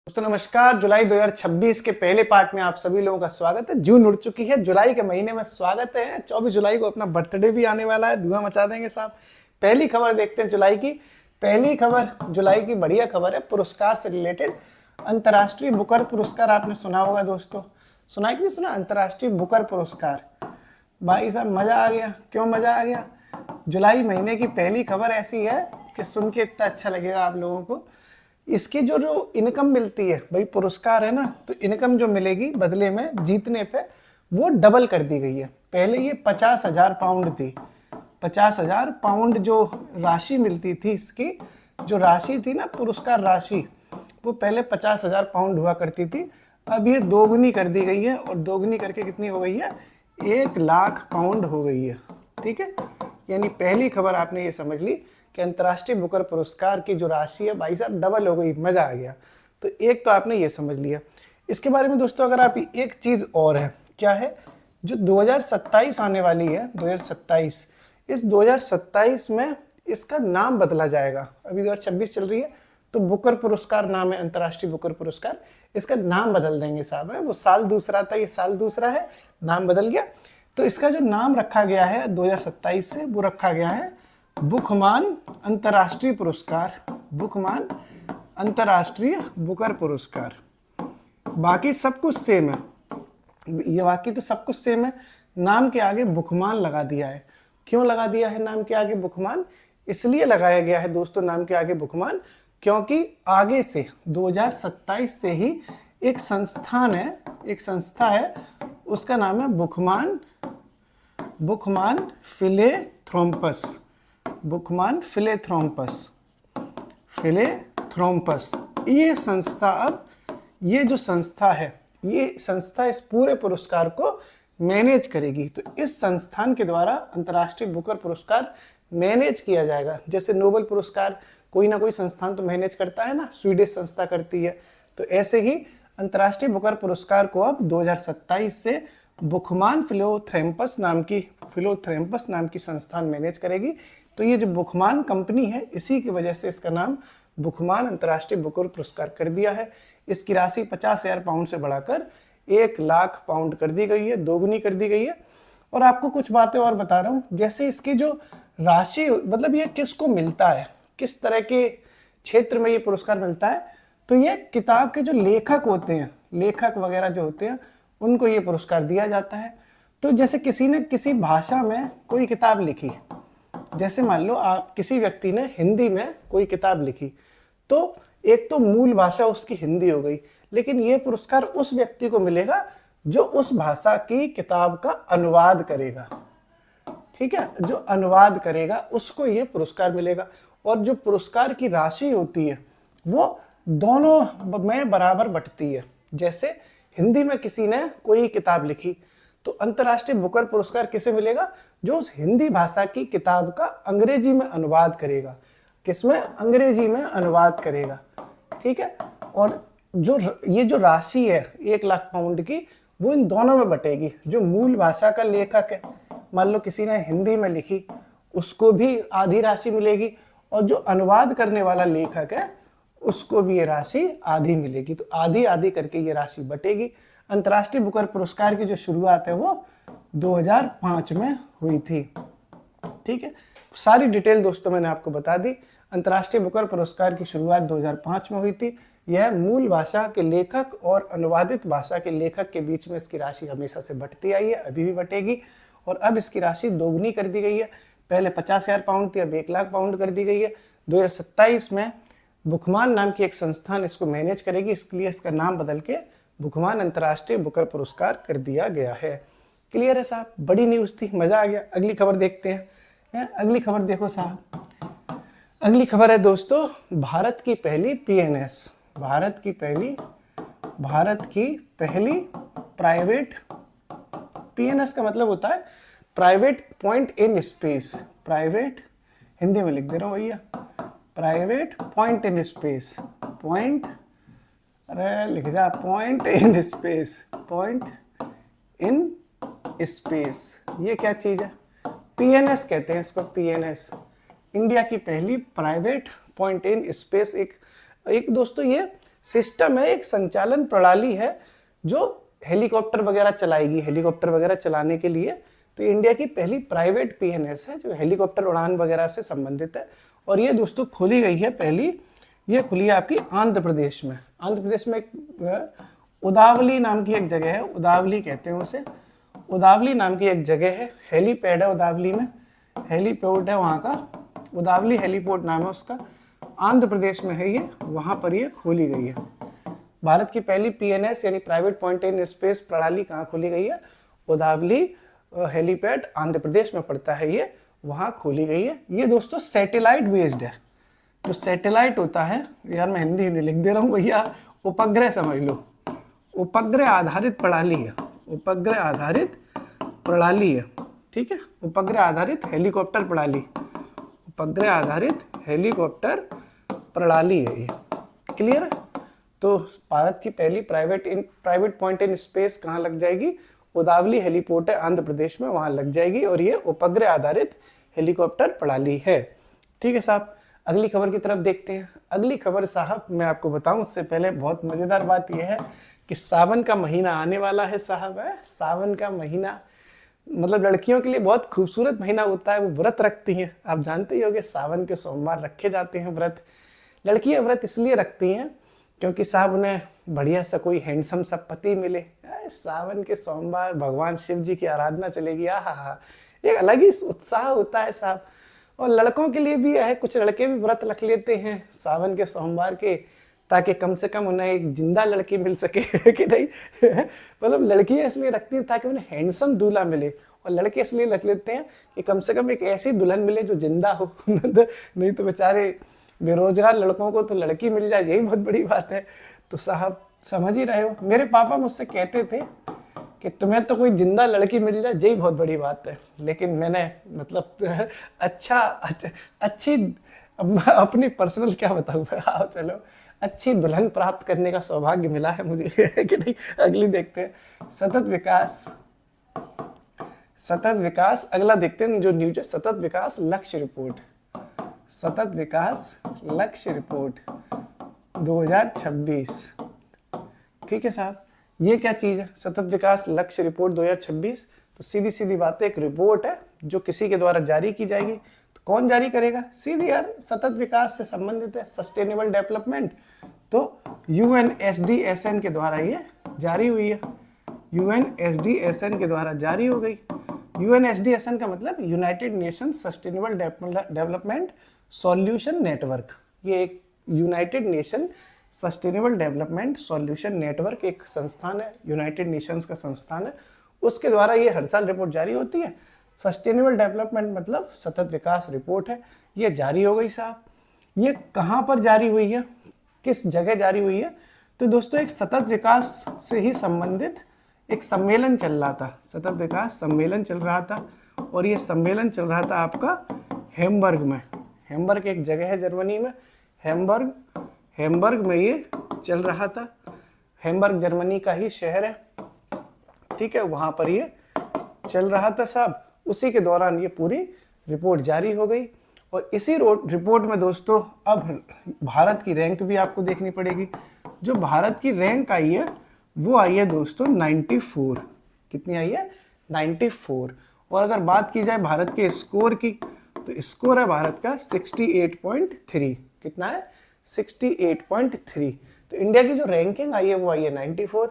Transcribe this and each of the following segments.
दोस्तों नमस्कार। जुलाई 2026 के पहले पार्ट में आप सभी लोगों का स्वागत है। जून उड़ चुकी है, जुलाई के महीने में स्वागत है। 24 जुलाई को अपना बर्थडे भी आने वाला है, धुआं मचा देंगे साहब। पहली खबर देखते हैं जुलाई की। पहली खबर जुलाई की बढ़िया खबर है, पुरस्कार से रिलेटेड। अंतर्राष्ट्रीय बुकर पुरस्कार आपने सुना होगा दोस्तों, सुना है कि नहीं सुना? अंतर्राष्ट्रीय बुकर पुरस्कार, भाई साहब मजा आ गया। क्यों मजा आ गया? जुलाई महीने की पहली खबर ऐसी है कि सुन के इतना अच्छा लगेगा आप लोगों को। इसकी जो इनकम मिलती है, भाई पुरस्कार है ना, तो इनकम जो मिलेगी बदले में जीतने पे वो डबल कर दी गई है। पहले ये 50,000 पाउंड थी, 50,000 पाउंड जो राशि मिलती थी, इसकी जो राशि थी ना, पुरस्कार राशि, वो पहले 50,000 पाउंड हुआ करती थी। अब ये दोगुनी कर दी गई है, और दोगुनी करके कितनी हो गई है? 1,00,000 पाउंड हो गई है। ठीक है, यानी पहली खबर आपने ये समझ ली कि अंतर्राष्ट्रीय बुकर पुरस्कार की जो राशि है भाई साहब डबल हो गई। मजा आ गया। तो एक तो आपने ये समझ लिया। इसके बारे में दोस्तों अगर आप एक चीज और है, क्या है? जो 2027 आने वाली है, 2027, इस 2027 में इसका नाम बदला जाएगा। अभी 2026 चल रही है, तो बुकर पुरस्कार नाम है, अंतर्राष्ट्रीय बुकर पुरस्कार। इसका नाम बदल देंगे साहब। है वो साल दूसरा था, ये साल दूसरा है, नाम बदल गया। तो इसका जो नाम रखा गया है 2027 से, वो रखा गया है बुकमान अंतर्राष्ट्रीय पुरस्कार। बुकमान अंतर्राष्ट्रीय बुकर पुरस्कार। बाकी सब कुछ सेम है, ये बाकी तो सब कुछ सेम है। नाम के आगे बुकमान लगा दिया है। क्यों लगा दिया है नाम के आगे बुकमान? इसलिए लगाया गया है दोस्तों नाम के आगे बुकमान, क्योंकि आगे से 2027 से ही एक संस्थान है, एक संस्था है, उसका नाम है बुकमान फिलेथ्रोम्पस। बुकमान फिलेथ्रोम्पस। ये संस्था, अब ये जो संस्था है, ये संस्था इस पूरे पुरस्कार को मैनेज करेगी। तो इस संस्थान के द्वारा अंतर्राष्ट्रीय बुकर पुरस्कार मैनेज किया जाएगा। जैसे नोबेल पुरस्कार कोई ना कोई संस्थान तो मैनेज करता है ना, स्वीडिश संस्था करती है, तो ऐसे ही अंतर्राष्ट्रीय बुकर पुरस्कार को अब 2027 से बुकमान फिलेथ्रोम्पस नाम की संस्थान मैनेज करेगी। तो ये जो बुकमान कंपनी है, इसी की वजह से इसका नाम बुकमान अंतर्राष्ट्रीय बुकर पुरस्कार कर दिया है। इसकी राशि 50,000 पाउंड से बढ़ाकर 1,00,000 पाउंड कर दी गई है, दोगुनी कर दी गई है। और आपको कुछ बातें और बता रहा हूँ, जैसे इसकी जो राशि, मतलब ये किसको मिलता है, किस तरह के क्षेत्र में ये पुरस्कार मिलता है, तो ये किताब के जो लेखक होते हैं, लेखक वगैरह जो होते हैं, उनको ये पुरस्कार दिया जाता है। तो जैसे किसी ने किसी भाषा में कोई किताब लिखी, जैसे मान लो आप किसी व्यक्ति ने हिंदी में कोई किताब लिखी, तो एक तो मूल भाषा उसकी हिंदी हो गई, लेकिन ये पुरस्कार उस व्यक्ति को मिलेगा जो उस भाषा की किताब का अनुवाद करेगा। ठीक है, जो अनुवाद करेगा उसको ये पुरस्कार मिलेगा। और जो पुरस्कार की राशि होती है वो दोनों में बराबर बंटती है। जैसे हिंदी में किसी ने कोई किताब लिखी, तो अंतर्राष्ट्रीय बुकर पुरस्कार किसे मिलेगा? जो उस हिंदी भाषा की किताब का अंग्रेजी में अनुवाद करेगा। किसमें? अंग्रेजी में अनुवाद करेगा। ठीक है, और ये जो राशि है 1,00,000 पाउंड की, वो इन दोनों में बटेगी। जो मूल भाषा का लेखक है, मान लो किसी ने हिंदी में लिखी, उसको भी आधी राशि मिलेगी, और जो अनुवाद करने वाला लेखक है उसको भी ये राशि आधी मिलेगी। तो आधी आधी करके ये राशि बटेगी। अंतर्राष्ट्रीय बुकर पुरस्कार की जो शुरुआत है वो 2005 में हुई थी। ठीक है, सारी डिटेल दोस्तों मैंने आपको बता दी। अंतर्राष्ट्रीय बुकर पुरस्कार की शुरुआत 2005 में हुई थी। यह मूल भाषा के लेखक और अनुवादित भाषा के लेखक के बीच में इसकी राशि हमेशा से बढ़ती आई है, अभी भी बढ़ेगी। और अब इसकी राशि दोगुनी कर दी गई है। पहले 50,000 पाउंड थी, अब 1,00,000 पाउंड कर दी गई है। 2027 में बुकमान नाम की एक संस्थान इसको मैनेज करेगी, इसलिए इसका नाम बदल के बुकमान अंतर्राष्ट्रीय बुकर पुरस्कार कर दिया गया है। क्लियर है साहब? बड़ी न्यूज़ थी, मजा आ गया। अगली खबर देखते हैं। अगली खबर देखो साहब। अगली खबर है दोस्तों, भारत की पहली पीएनएस, भारत की पहली प्राइवेट, पीएनएस का मतलब होता है private point in space. Private, Hindi में लिख दे रहा हूँ भैया, private point in space. Point, अरे लिख जा, point in space, point in space. ये क्या चीज है? पीएनएस कहते हैं इसको, पीएनएस। इंडिया की पहली प्राइवेट पॉइंट इन स्पेस। एक दोस्तों ये सिस्टम है, एक संचालन प्रणाली है जो हेलीकॉप्टर वगैरह चलाएगी। हेलीकॉप्टर वगैरह चलाने के लिए तो इंडिया की पहली प्राइवेट पीएनएस है जो हेलीकॉप्टर उड़ान वगैरह से संबंधित है। और ये दोस्तों खोली गई है पहली, ये खुली है आपकी आंध्र प्रदेश में। आंध्र प्रदेश में एक उदावली नाम की एक जगह है, उदावली कहते हैं उसे, उदावली नाम की एक जगह है, हेलीपैड है उदावली में, हेलीपोर्ट है वहाँ का, उदावली हेलीपोर्ट नाम है उसका, आंध्र प्रदेश में है ये, वहाँ पर ये खोली गई है। भारत की पहली पीएनएस यानी प्राइवेट पॉइंट इन स्पेस प्रणाली कहाँ खोली गई है? उदावली हेलीपैड आंध्र प्रदेश में पड़ता है ये, वहाँ खोली गई है। ये दोस्तों सैटेलाइट बेस्ड है। जो सैटेलाइट होता है, यार मैं हिंदी में लिख दे रहा हूँ भैया, उपग्रह समझ लो, उपग्रह आधारित प्रणाली है, उपग्रह आधारित प्रणाली है, ठीक है, उपग्रह आधारित हेलीकॉप्टर प्रणाली, उपग्रह आधारित हेलीकॉप्टर प्रणाली है ये, क्लियर है। तो भारत की पहली प्राइवेट पॉइंट इन स्पेस कहाँ लग जाएगी? उदावली हेलीपोर्ट है आंध्र प्रदेश में, वहाँ लग जाएगी और ये उपग्रह आधारित हेलीकॉप्टर प्रणाली है, ठीक है साहब। अगली खबर की तरफ देखते हैं। अगली खबर साहब मैं आपको बताऊं उससे पहले बहुत मजेदार बात यह है कि सावन का महीना आने वाला है साहब। है सावन का महीना, मतलब लड़कियों के लिए बहुत खूबसूरत महीना होता है, वो व्रत रखती हैं। आप जानते ही होंगे सावन के सोमवार रखे जाते हैं व्रत। लड़कियां व्रत इसलिए रखती हैं क्योंकि साहब उन्हें बढ़िया सा कोई हैंडसम सा पति मिले। सावन के सोमवार भगवान शिव जी की आराधना चलेगी, आहा, एक अलग ही उत्साह होता है साहब। और लड़कों के लिए भी है, कुछ लड़के भी व्रत रख लेते हैं सावन के सोमवार के, ताकि कम से कम उन्हें एक जिंदा लड़की मिल सके कि नहीं। मतलब लड़कियां इसलिए रखती हैं ताकि उन्हें हैंडसम दूल्हा मिले, और लड़के इसलिए रख लेते हैं कि कम से कम एक ऐसी दुल्हन मिले जो जिंदा हो। नहीं तो बेचारे बेरोजगार लड़कों को तो लड़की मिल जाए, यही बहुत बड़ी बात है। तो साहब समझ ही रहे हो, मेरे पापा मुझसे कहते थे कि तुम्हें तो कोई जिंदा लड़की मिल जाए यही बहुत बड़ी बात है। लेकिन मैंने मतलब अच्छी अपनी पर्सनल क्या बताऊँ, आओ चलो, अच्छी दुल्हन प्राप्त करने का सौभाग्य मिला है मुझे कि नहीं। अगली देखते हैं, सतत विकास अगला देखते हैं जो न्यूज है, सतत विकास लक्ष्य रिपोर्ट, सतत विकास लक्ष्य रिपोर्ट 2026, ठीक है साहब। ये क्या चीज़ है सतत विकास लक्ष्य रिपोर्ट 2026? तो सीधी सीधी बात है, एक रिपोर्ट है जो किसी के द्वारा जारी की जाएगी। तो कौन जारी करेगा? सीधी यार सतत विकास से संबंधित है, सस्टेनेबल डेवलपमेंट। तो UNSDSN के द्वारा ये जारी हुई है, UNSDSN के द्वारा जारी हो गई। UNSDSN का मतलब United nation sustainable development solution network. ये एक United nation sustainable development solution network एक संस्थान है, यूनाइटेड नेशंस का संस्थान है, उसके द्वारा ये हर साल रिपोर्ट जारी होती है। सस्टेनेबल डेवलपमेंट मतलब सतत विकास रिपोर्ट है, ये जारी हो गई साहब। ये कहाँ पर जारी हुई है, किस जगह जारी हुई है? तो दोस्तों एक सतत विकास से ही संबंधित एक सम्मेलन चल रहा था, सतत विकास सम्मेलन चल रहा था, और ये सम्मेलन चल रहा था आपका हैम्बर्ग में। हैम्बर्ग एक जगह है जर्मनी में, हैम्बर्ग में ये चल रहा था। हैम्बर्ग जर्मनी का ही शहर है, ठीक है, वहाँ पर ये चल रहा था साहब। उसी के दौरान ये पूरी रिपोर्ट जारी हो गई। और इसी रिपोर्ट में दोस्तों अब भारत की रैंक भी आपको देखनी पड़ेगी। जो भारत की रैंक आई है वो आई है दोस्तों 94। कितनी आई है? 94। और अगर बात की जाए भारत के स्कोर की, तो स्कोर है भारत का 68.3। कितना है? 68.3। तो इंडिया की जो रैंकिंग आई है वो आई है 94,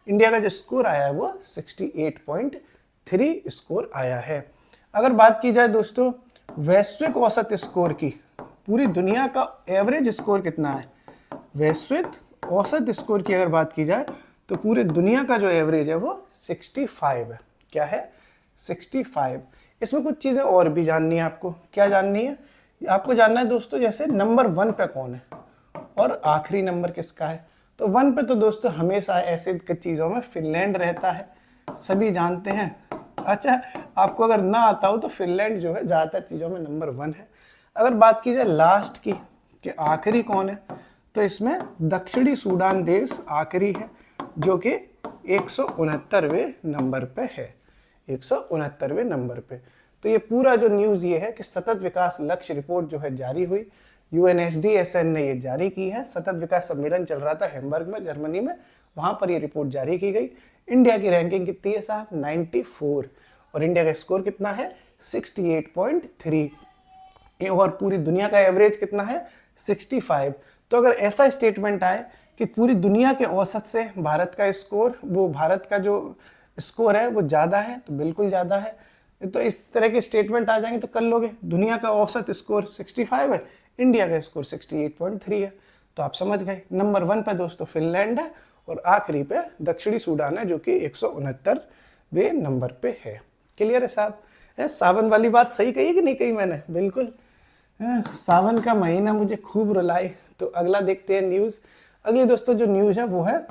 इंडिया का जो स्कोर आया है वो 68.3 स्कोर आया है। अगर बात की जाए दोस्तों वैश्विक औसत स्कोर की, पूरी दुनिया का एवरेज स्कोर कितना है? वैश्विक औसत स्कोर की अगर बात की जाए तो पूरे दुनिया का जो एवरेज है वो 65 है। क्या है? 65। इसमें कुछ चीज़ें और भी जाननी है आपको। क्या जाननी है? आपको जानना है दोस्तों जैसे नंबर 1 पे कौन है और आखिरी नंबर किसका है। तो 1 पे तो दोस्तों हमेशा ऐसे चीज़ों में फिनलैंड रहता है, सभी जानते हैं। अच्छा, आपको अगर ना आता हो तो फिनलैंड जो है ज़्यादातर चीज़ों में नंबर 1 है। अगर बात की जाए लास्ट की कि आखिरी कौन है, तो इसमें दक्षिणी सूडान देश आखिरी है जो कि 169वें नंबर पे है, 169वें नंबर पे। तो ये पूरा जो न्यूज़ ये है कि सतत विकास लक्ष्य रिपोर्ट जो है जारी हुई, UNSDSN ने ये जारी की है। सतत विकास सम्मेलन चल रहा था हैम्बर्ग में, जर्मनी में, वहां पर ये रिपोर्ट जारी की गई। इंडिया की रैंकिंग कितनी है साहब? 94, और इंडिया का स्कोर कितना है? 68.3, और पूरी दुनिया का एवरेज कितना है? 65। तो अगर ऐसा स्टेटमेंट आए कि पूरी दुनिया के औसत से भारत का स्कोर, वो भारत का जो स्कोर है वो ज़्यादा है, तो बिल्कुल ज़्यादा है। तो इस तरह के स्टेटमेंट आ जाएंगे तो कर लोगे। दुनिया का औसत स्कोर 65 है, इंडिया का स्कोर 68.3 है, तो आप समझ गए। नंबर 1 पे दोस्तों फिनलैंड है, और आखिरी पे दक्षिणी सूडान है जो कि 169वें नंबर पे है। क्लियर है साहब? सावन वाली बात सही कही कि नहीं कही मैंने? बिल्कुल। सावन का महीना मुझे खूब रुलाए। तो अगला देखते हैं न्यूज़। अगली दोस्तों जो न्यूज़ है वो है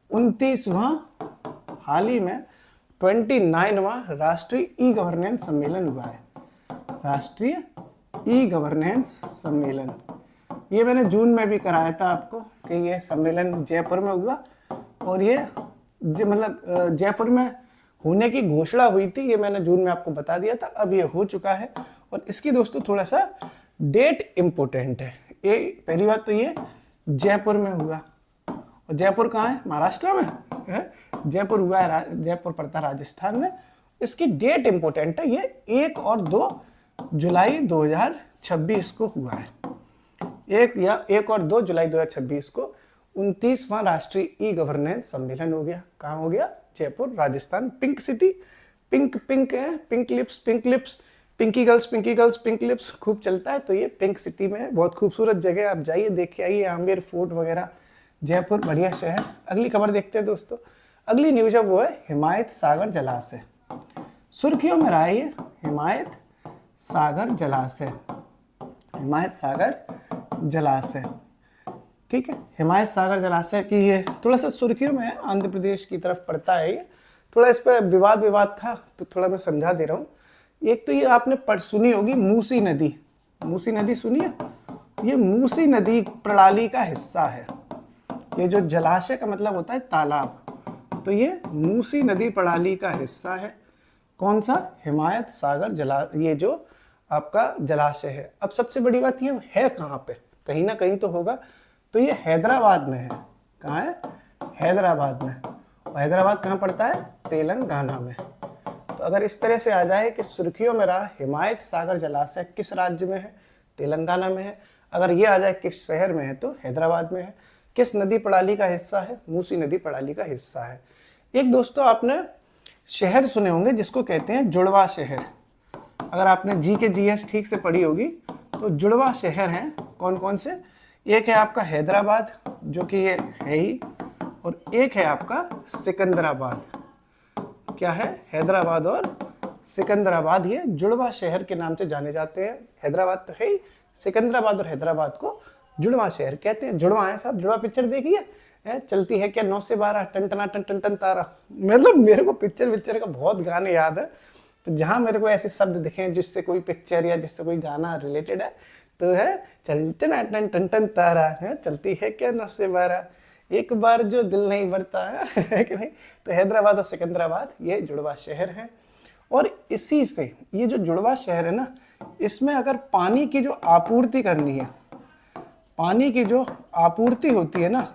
29वां, हाल ही में 29वां राष्ट्रीय ई गवर्नेंस सम्मेलन हुआ है। राष्ट्रीय ई गवर्नेंस सम्मेलन, ये मैंने जून में भी कराया था आपको कि ये सम्मेलन जयपुर में हुआ, और ये मतलब जयपुर में होने की घोषणा हुई थी, ये मैंने जून में आपको बता दिया था। अब ये हो चुका है, और इसकी दोस्तों थोड़ा सा डेट इम्पोर्टेंट है। ये पहली बात तो ये जयपुर में हुआ, और जयपुर कहाँ है? महाराष्ट्र में है। जयपुर हुआ है, जयपुर पड़ता राजस्थान में। इसकी डेट इम्पोर्टेंट है, ये 1 और 2 जुलाई 2026 को हुआ है। 1 और 2 जुलाई 2026 को 29वां राष्ट्रीय ई गवर्नेंस सम्मेलन हो गया। कहाँ हो गया? Jaipur, Rajasthan. Pink city, pink pink है, pink lips, pinky girls, pink lips खूब चलता है, तो ये पिंक सिटी में है। बहुत खूबसूरत जगह, आप जाइए देख के आइए, आमेर फोर्ट वगैरह, जयपुर बढ़िया शहर। अगली खबर देखते हैं दोस्तों। अगली न्यूज है वो है हिमायत सागर जलाशय। सुर्खियों में रहा है हिमायत सागर जलाशय, हिमायत सागर जलाशय। ठीक है, हिमायत सागर जलाशय की ये थोड़ा सा सुर्खियों में है, आंध्र प्रदेश की तरफ पड़ता है ये। थोड़ा इस पर विवाद था, तो थोड़ा मैं समझा दे रहा हूँ। एक तो ये आपने सुनी होगी मूसी नदी, मूसी नदी सुनी है? ये मूसी नदी प्रणाली का हिस्सा है। ये जो जलाशय का मतलब होता है तालाब, तो ये मूसी नदी प्रणाली का हिस्सा है। कौन सा? हिमायत सागर ये जो आपका जलाशय है। अब सबसे बड़ी बात ये है कहाँ पे? कहीं ना कहीं तो होगा, तो ये हैदराबाद में है। कहाँ है? हैदराबाद में। और हैदराबाद कहाँ पड़ता है? तेलंगाना में। तो अगर इस तरह से आ जाए कि सुर्खियों में रहा हिमायत सागर जलाशय किस राज्य में है? तेलंगाना में है। अगर ये आ जाए किस शहर में है, तो हैदराबाद में है। किस नदी प्रणाली का हिस्सा है? मूसी नदी प्रणाली का हिस्सा है। एक दोस्तों आपने शहर सुने होंगे जिसको कहते हैं जुड़वा शहर। अगर आपने GS ठीक से पढ़ी होगी तो जुड़वा शहर हैं कौन कौन से? एक है आपका हैदराबाद, जो कि ये है ही, और एक है आपका सिकंदराबाद। क्या है? हैदराबाद और सिकंदराबाद, ये जुड़वा शहर के नाम से जाने जाते हैं। हैदराबाद तो है ही, सिकंदराबाद और हैदराबाद को जुड़वा शहर कहते हैं। जुड़वा है साहब, जुड़वा पिक्चर देखिए, चलती है क्या 9 से 12 टन टना टन टन टन तारा। मतलब मेरे को पिक्चर का बहुत गाने याद है, तो जहाँ मेरे को ऐसे शब्द दिखे जिससे कोई पिक्चर या जिससे कोई गाना रिलेटेड है, तो है चलते ना टन टन टन तारा, है चलती है क्या 9 से 12, एक बार जो दिल नहीं भरता है कि नहीं। तो हैदराबाद और सिकंदराबाद ये जुड़वा शहर हैं। और इसी से ये जो जुड़वा शहर है ना, इसमें अगर पानी की जो आपूर्ति करनी है, पानी की जो आपूर्ति होती है ना,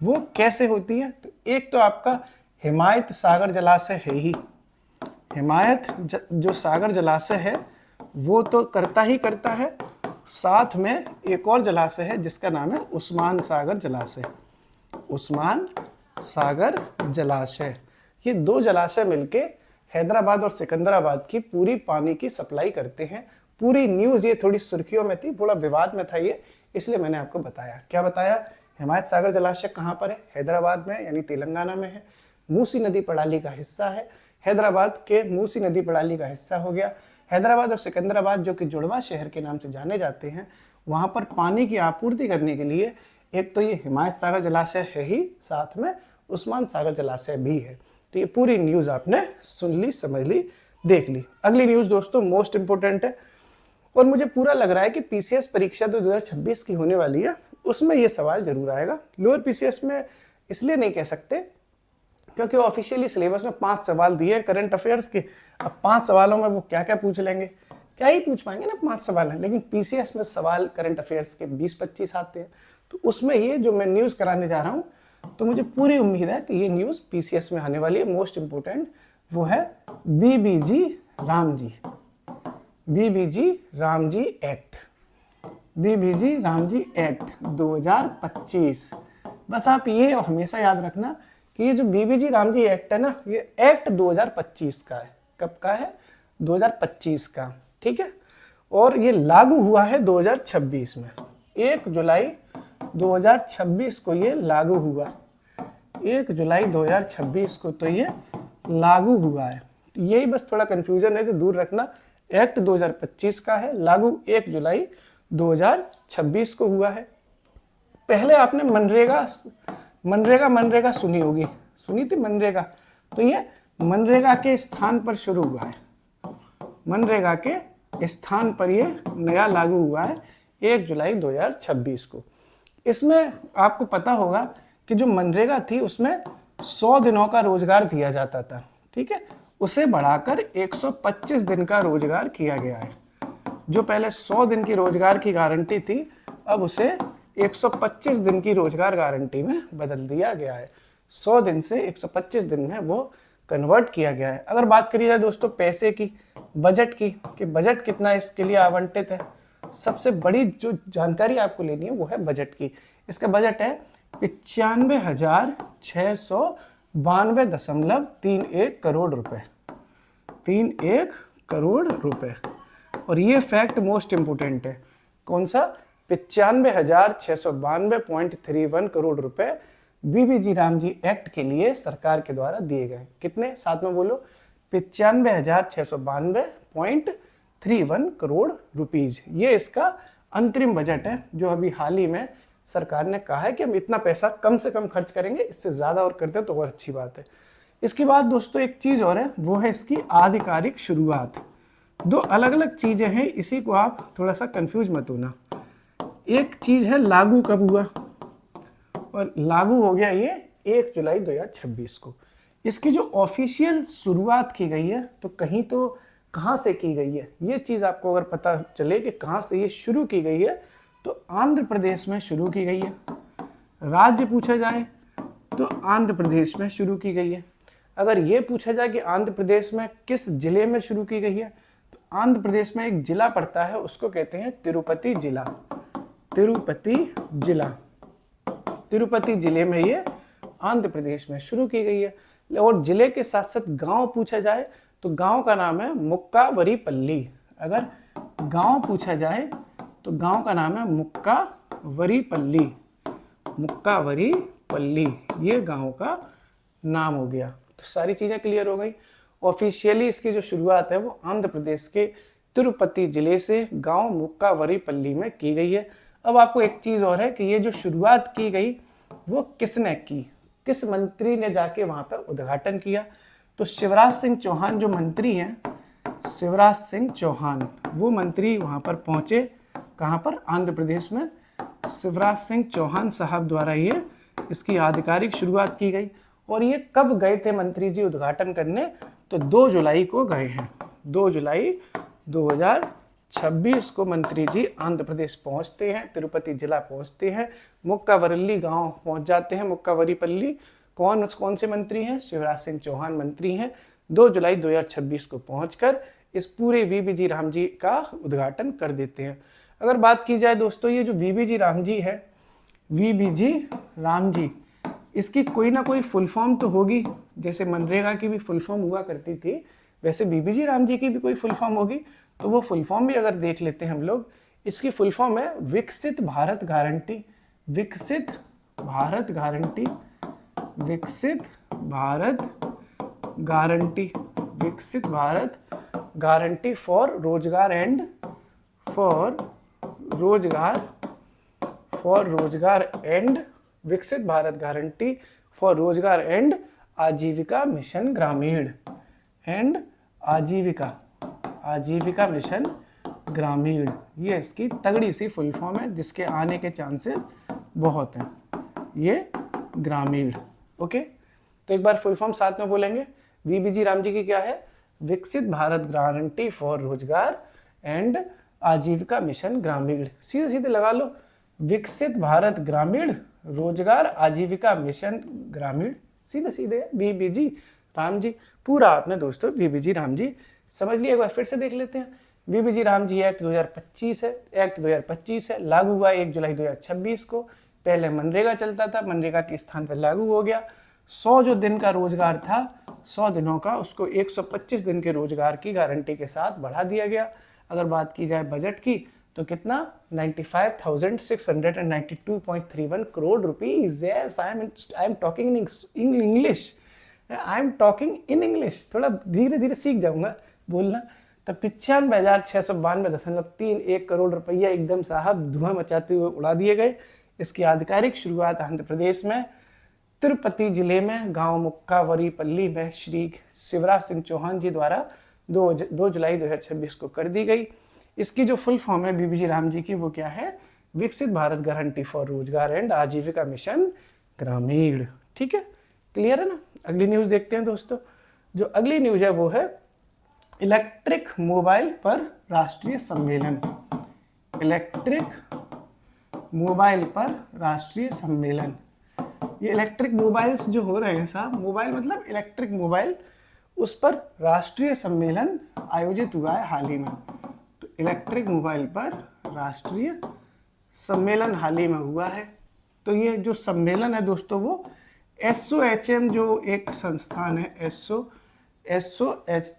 वो कैसे होती है? तो एक तो आपका हिमायत सागर जलाशय है ही। हिमायत जो सागर जलाशय है वो तो करता ही करता है, साथ में एक और जलाशय है जिसका नाम है उस्मान सागर जलाशय। उस्मान सागर जलाशय, ये 2 जलाशय मिलके हैदराबाद और सिकंदराबाद की पूरी पानी की सप्लाई करते हैं। पूरी न्यूज़ ये थोड़ी सुर्खियों में थी, थोड़ा विवाद में था ये, इसलिए मैंने आपको बताया। क्या बताया? हिमायत सागर जलाशय कहाँ पर है? हैदराबाद में, यानी तेलंगाना में है। मूसी नदी प्रणाली का हिस्सा है। हैदराबाद के मूसी नदी प्रणाली का हिस्सा हो गया। हैदराबाद और सिकंदराबाद जो कि जुड़वा शहर के नाम से जाने जाते हैं, वहाँ पर पानी की आपूर्ति करने के लिए एक तो ये हिमायत सागर जलाशय है ही, साथ में उस्मान सागर जलाशय भी है। तो ये पूरी न्यूज़ आपने सुन ली, समझ ली, देख ली। अगली न्यूज़ दोस्तों मोस्ट इंपोर्टेंट है, और मुझे पूरा लग रहा है कि PCS परीक्षा तो 2026 की होने वाली है, उसमें ये सवाल जरूर आएगा। लोअर PCS में इसलिए नहीं कह सकते क्योंकि वो ऑफिशियली सिलेबस में 5 सवाल दिए करंट अफेयर्स के। अब 5 सवालों में वो क्या क्या पूछ लेंगे, क्या ही पूछ पाएंगे ना, 5 सवाल हैं, लेकिन पीसीएस में सवाल करंट अफेयर्स के 20-25 आते हैं। तो उसमें ये जो मैं न्यूज़ कराने जा रहा हूँ, तो मुझे पूरी उम्मीद है कि ये न्यूज़ पीसीएस में आने वाली है। मोस्ट इंपोर्टेंट वो है BBG Ramji, BBG Ramji act, BBG Ramji act 2025। बस आप ये हमेशा याद रखना कि ये जो बीबीजी रामजी एक्ट है ना, ये एक्ट 2025 का है। कब का है? 2025 का, ठीक है। और ये लागू हुआ है 2026 में, 1 जुलाई 2026 को ये लागू हुआ, 1 जुलाई 2026 को तो ये लागू हुआ है। यही बस थोड़ा कंफ्यूजन है, तो दूर रखना। एक्ट 2025 का है, लागू 1 जुलाई 2026 को हुआ है। पहले आपने मनरेगा सुनी होगी, सुनी थी मनरेगा, तो ये मनरेगा के स्थान पर शुरू हुआ है, मनरेगा के स्थान पर ये नया लागू हुआ है 1 जुलाई 2026 को। इसमें आपको पता होगा कि जो मनरेगा थी उसमें 100 दिनों का रोजगार दिया जाता था, ठीक है, उसे बढ़ाकर 125 दिन का रोजगार किया गया है। जो पहले 100 दिन की रोजगार की गारंटी थी, अब उसे 125 दिन की रोजगार गारंटी में बदल दिया गया है। 100 दिन से 125 दिन में वो कन्वर्ट किया गया है। अगर बात करी जाए दोस्तों पैसे की, बजट की, कि बजट कितना इसके लिए आवंटित है, सबसे बड़ी जो जानकारी आपको लेनी है वो है बजट की। इसका बजट है 95,692.31 करोड़ रुपए, 31 करोड़ रुपए। और ये फैक्ट मोस्ट इंपोर्टेंट है, कौन सा? 95,692.31 करोड़ रुपए बीबीजी रामजी एक्ट के लिए सरकार के द्वारा दिए गए। कितने? साथ में बोलो, 95,692.31 करोड़ रुपीज। ये इसका अंतरिम बजट है, जो अभी हाल ही में सरकार ने कहा है कि हम इतना पैसा कम से कम खर्च करेंगे, इससे ज्यादा और करते हैं तो और अच्छी बात है। इसके बाद दोस्तों एक चीज और है, वो है इसकी आधिकारिक शुरुआत। दो अलग अलग चीजें हैं, इसी को आप थोड़ा सा कंफ्यूज मत होना। एक चीज है लागू कब हुआ, और लागू हो गया ये 1 जुलाई 2026 को। इसकी जो ऑफिशियल शुरुआत की गई है, तो कहीं तो कहाँ से की गई है, ये चीज आपको अगर पता चले कि कहाँ से ये शुरू की गई है, तो आंध्र प्रदेश में शुरू की गई है। राज्य पूछा जाए तो आंध्र प्रदेश में शुरू की गई है। अगर ये पूछा जाए कि आंध्र प्रदेश में किस जिले में शुरू की गई है, तो आंध्र प्रदेश में एक जिला पड़ता है, उसको कहते हैं तिरुपति जिला, तिरुपति जिला। तिरुपति जिले में ये आंध्र प्रदेश में शुरू की गई है। और जिले के साथ साथ गांव पूछा जाए तो गांव का नाम है मुक्कावरीपल्ली। अगर गांव पूछा जाए तो गांव का नाम है मुक्कावरीपल्ली, मुक्कावरीपल्ली, ये गांव का नाम हो गया। तो सारी चीजें क्लियर हो गई। ऑफिशियली इसकी जो शुरुआत है वो आंध्र प्रदेश के तिरुपति जिले से गांव मुक्कावरीपल्ली में की गई है। अब आपको एक चीज और है कि ये जो शुरुआत की गई वो किसने की, किस मंत्री ने जाके वहां पर उद्घाटन किया? तो शिवराज सिंह चौहान जो मंत्री हैं, शिवराज सिंह चौहान, वो मंत्री वहां पर पहुंचे। कहां पर? आंध्र प्रदेश में। शिवराज सिंह चौहान साहब द्वारा ये इसकी आधिकारिक शुरुआत की गई। और ये कब गए थे मंत्री जी उद्घाटन करने? तो 2 जुलाई को गए हैं, 2 जुलाई 2026 को मंत्री जी आंध्र प्रदेश पहुंचते हैं, तिरुपति जिला पहुंचते हैं, मुक्कावरली गांव पहुंच जाते हैं, मुक्कावरीपल्ली। कौन से मंत्री हैं? शिवराज सिंह चौहान मंत्री हैं। 2 जुलाई 2026 को पहुंचकर इस पूरे बीबीजी रामजी का उद्घाटन कर देते हैं। अगर बात की जाए दोस्तों, ये जो बीबीजी रामजी है, बीबीजी रामजी, इसकी कोई ना कोई फुल फॉर्म तो होगी। जैसे मनरेगा की भी फुल फॉर्म हुआ करती थी, वैसे बीबीजी रामजी की भी कोई फुल फॉर्म होगी। तो वो फुल फॉर्म भी अगर देख लेते हैं हम लोग, इसकी फुल फॉर्म है विकसित भारत गारंटी, विकसित भारत गारंटी, विकसित भारत गारंटी, विकसित भारत गारंटी फॉर रोजगार एंड विकसित भारत गारंटी फॉर रोजगार एंड आजीविका मिशन ग्रामीण, एंड आजीविका मिशन ग्रामीण। ये इसकी तगड़ी सी फुल फॉर्म है, जिसके आने के चांसेस बहुत हैं। ये ग्रामीण, ओके। तो एक बार फुल फॉर्म साथ में बोलेंगे। बीबीजी रामजी की क्या है? विकसित भारत गारंटी फॉर रोजगार एंड आजीविका मिशन ग्रामीण। सीधे सीधे लगा लो, विकसित भारत ग्रामीण रोजगार आजीविका मिशन ग्रामीण, सीधे सीधे बीबीजी राम जी। पूरा आपने दोस्तों बीबीजी राम जी समझ लिया। एक बार फिर से देख लेते हैं। बीबीजी राम जी एक्ट 2025 है, एक्ट 2025 है, लागू हुआ 1 जुलाई 2026 को। पहले मनरेगा चलता था, मनरेगा के स्थान पर लागू हो गया। 100 जो दिन का रोजगार था, 100 दिनों का, उसको 125 दिन के रोजगार की गारंटी के साथ बढ़ा दिया गया। अगर बात की जाए बजट की तो कितना 95,692.31 crore rupees. Yes, I am talking in English, I am talking in English. थोड़ा धीरे धीरे सीख जाऊंगा बोलना। तो 95,692.31 करोड़ रुपया एकदम साहब धुआं मचाते हुए उड़ा दिए गए। इसकी आधिकारिक शुरुआत आंध्र प्रदेश में तिरुपति जिले में गांव मुक्कावरीपल्ली में श्री शिवराज सिंह चौहान जी द्वारा 2 जुलाई 2026 को कर दी गई। इसकी जो फुल फॉर्म है बीबीजी राम जी की, वो क्या है? विकसित भारत गारंटी फॉर रोजगार एंड आजीविका मिशन ग्रामीण। ठीक है, क्लियर है ना? अगली न्यूज देखते हैं दोस्तों। जो अगली न्यूज है वो है इलेक्ट्रिक मोबाइल पर राष्ट्रीय सम्मेलन। इलेक्ट्रिक मोबाइल पर राष्ट्रीय सम्मेलन। ये इलेक्ट्रिक मोबाइल्स जो हो रहे हैं साहब, मोबाइल मतलब इलेक्ट्रिक मोबाइल, उस पर राष्ट्रीय सम्मेलन आयोजित हुआ है हाल ही में। तो इलेक्ट्रिक मोबाइल पर राष्ट्रीय सम्मेलन हाल ही में हुआ है। तो ये जो सम्मेलन है दोस्तों, वो एसओएचएम जो एक संस्थान है,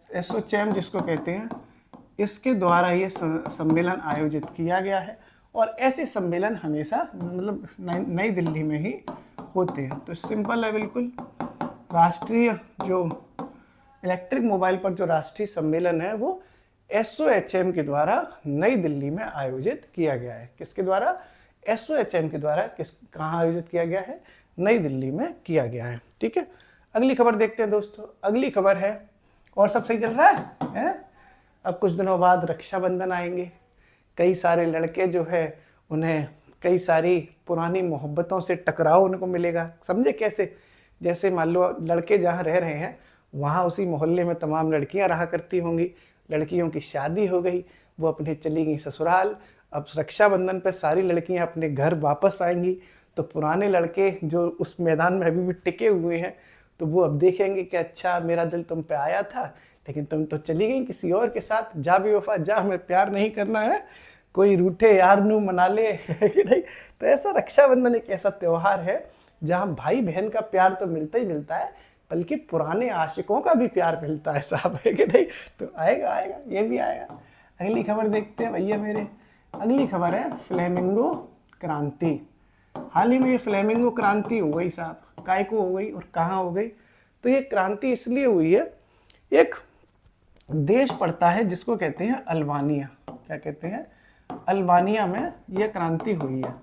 एसओएचएम जिसको कहते हैं, इसके द्वारा ये सम्मेलन आयोजित किया गया है। और ऐसे सम्मेलन हमेशा मतलब नई दिल्ली में ही होते हैं। तो सिंपल है बिल्कुल। राष्ट्रीय जो इलेक्ट्रिक मोबाइल पर जो राष्ट्रीय सम्मेलन है वो एसओएचएम के द्वारा नई दिल्ली में आयोजित किया गया है। किसके द्वारा? एसओएचएम के द्वारा। कहाँ आयोजित किया गया है? नई दिल्ली में किया गया है। ठीक है, अगली खबर देखते हैं दोस्तों। अगली खबर है, और सब सही चल रहा है? अब कुछ दिनों बाद रक्षाबंधन आएंगे। कई सारे लड़के जो है उन्हें कई सारी पुरानी मोहब्बतों से टकराव उनको मिलेगा। समझे कैसे? जैसे मान लो लड़के जहाँ रह रहे हैं वहाँ उसी मोहल्ले में तमाम लड़कियाँ रहा करती होंगी। लड़कियों की शादी हो गई, वो अपने चली गई ससुराल। अब रक्षाबंधन पे सारी लड़कियाँ अपने घर वापस आएंगी। तो पुराने लड़के जो उस मैदान में अभी भी टिके हुए हैं, तो वो अब देखेंगे कि अच्छा मेरा दिल तुम पे आया था, लेकिन तुम तो चली गई किसी और के साथ। जा बेवफा जा, हमें प्यार नहीं करना है, कोई रूठे यार नू मना ले कि नहीं। तो ऐसा रक्षाबंधन एक ऐसा त्यौहार है जहाँ भाई बहन का प्यार तो मिलता ही मिलता है, बल्कि पुराने आशिकों का भी प्यार मिलता है साहब, है कि नहीं? तो आएगा आएगा, ये भी आएगा। अगली खबर देखते हैं भैया मेरे। अगली खबर है फ्लेमिंगो क्रांति। हाल ही में ये फ्लेमिंगो क्रांति हो गई साहब। काय को हो गई और कहाँ हो गई? तो ये क्रांति इसलिए हुई है, एक देश पड़ता है जिसको कहते हैं अल्बानिया। क्या कहते हैं? अल्बानिया में ये क्रांति हुई है।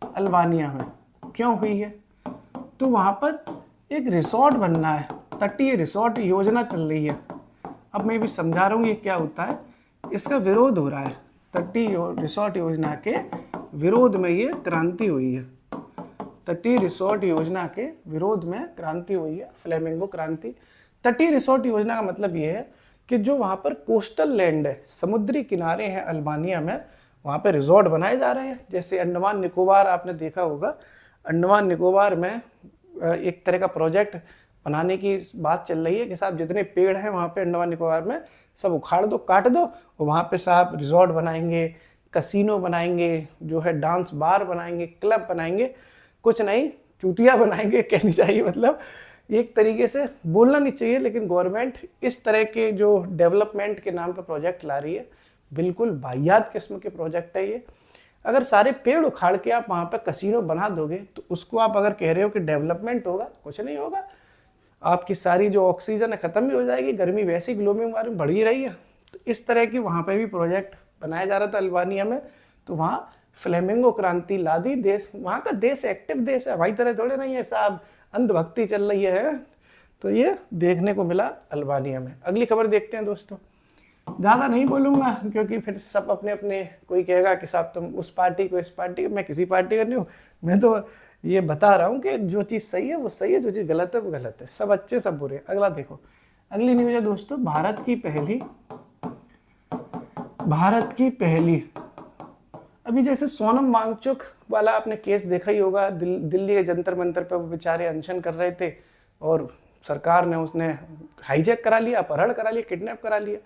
अल्बानिया में क्यों हुई है? तो वहाँ पर एक रिसोर्ट बनना है, तटीय रिसोर्ट योजना चल रही है। अब मैं भी समझा रहा हूँ ये क्या होता है। इसका विरोध हो रहा है, तटीय रिसोर्ट योजना के विरोध में ये क्रांति हुई है। तटीय रिसोर्ट योजना के विरोध में क्रांति हुई है, फ्लेमिंगो क्रांति। तटीय रिसोर्ट योजना का मतलब ये है कि जो वहाँ पर कोस्टल लैंड है, समुद्री किनारे हैं अल्बानिया में, वहाँ पे रिसोर्ट बनाए जा रहे हैं। जैसे अंडमान निकोबार आपने देखा होगा, अंडमान निकोबार में एक तरह का प्रोजेक्ट बनाने की बात चल रही है कि साहब जितने पेड़ हैं वहाँ पे अंडमान निकोबार में सब उखाड़ दो, काट दो, और वहाँ पे साहब रिसोर्ट बनाएंगे, कसिनो बनाएंगे, जो है डांस बार बनाएंगे, क्लब बनाएंगे, कुछ नहीं चूतिया बनाएंगे कहनी चाहिए। मतलब एक तरीके से बोलना नहीं चाहिए, लेकिन गवर्नमेंट इस तरह के जो डेवलपमेंट के नाम पर प्रोजेक्ट ला रही है, बिल्कुल वाहियात किस्म के प्रोजेक्ट है ये। अगर सारे पेड़ उखाड़ के आप वहाँ पर कसिनो बना दोगे तो उसको आप अगर कह रहे हो कि डेवलपमेंट होगा, कुछ नहीं होगा। आपकी सारी जो ऑक्सीजन है ख़त्म भी हो जाएगी, गर्मी वैसे ही ग्लोबल वार्मिंग बढ़ ही रही है। तो इस तरह की वहाँ पे भी प्रोजेक्ट बनाया जा रहा था अल्बानिया में। तो वहाँ फ्लेमिंगो क्रांति ला दी। देश, वहाँ का देश एक्टिव देश है, हमारी तरह थोड़े नहीं है साहब अंधभक्ति चल रही है। तो ये देखने को मिला अल्बानिया में। अगली खबर देखते हैं दोस्तों। ज़्यादा नहीं बोलूँगा क्योंकि फिर सब अपने अपने, कोई कहेगा कि साहब तुम उस पार्टी को, इस पार्टी को। मैं किसी पार्टी का नहीं हूँ, मैं तो ये बता रहा हूँ कि जो चीज़ सही है वो सही है, जो चीज़ गलत है वो गलत है। सब अच्छे सब बुरे। अगला देखो, अगली न्यूज़ है दोस्तों, भारत की पहली भारत की पहली, अभी जैसे सोनम वांगचुक वाला आपने केस देखा ही होगा, दिल्ली के जंतर मंतर पे वो बेचारे अनशन कर रहे थे और सरकार ने उसने हाईजैक करा लिया, अपहरण करा लिया, किडनैप करा लिया।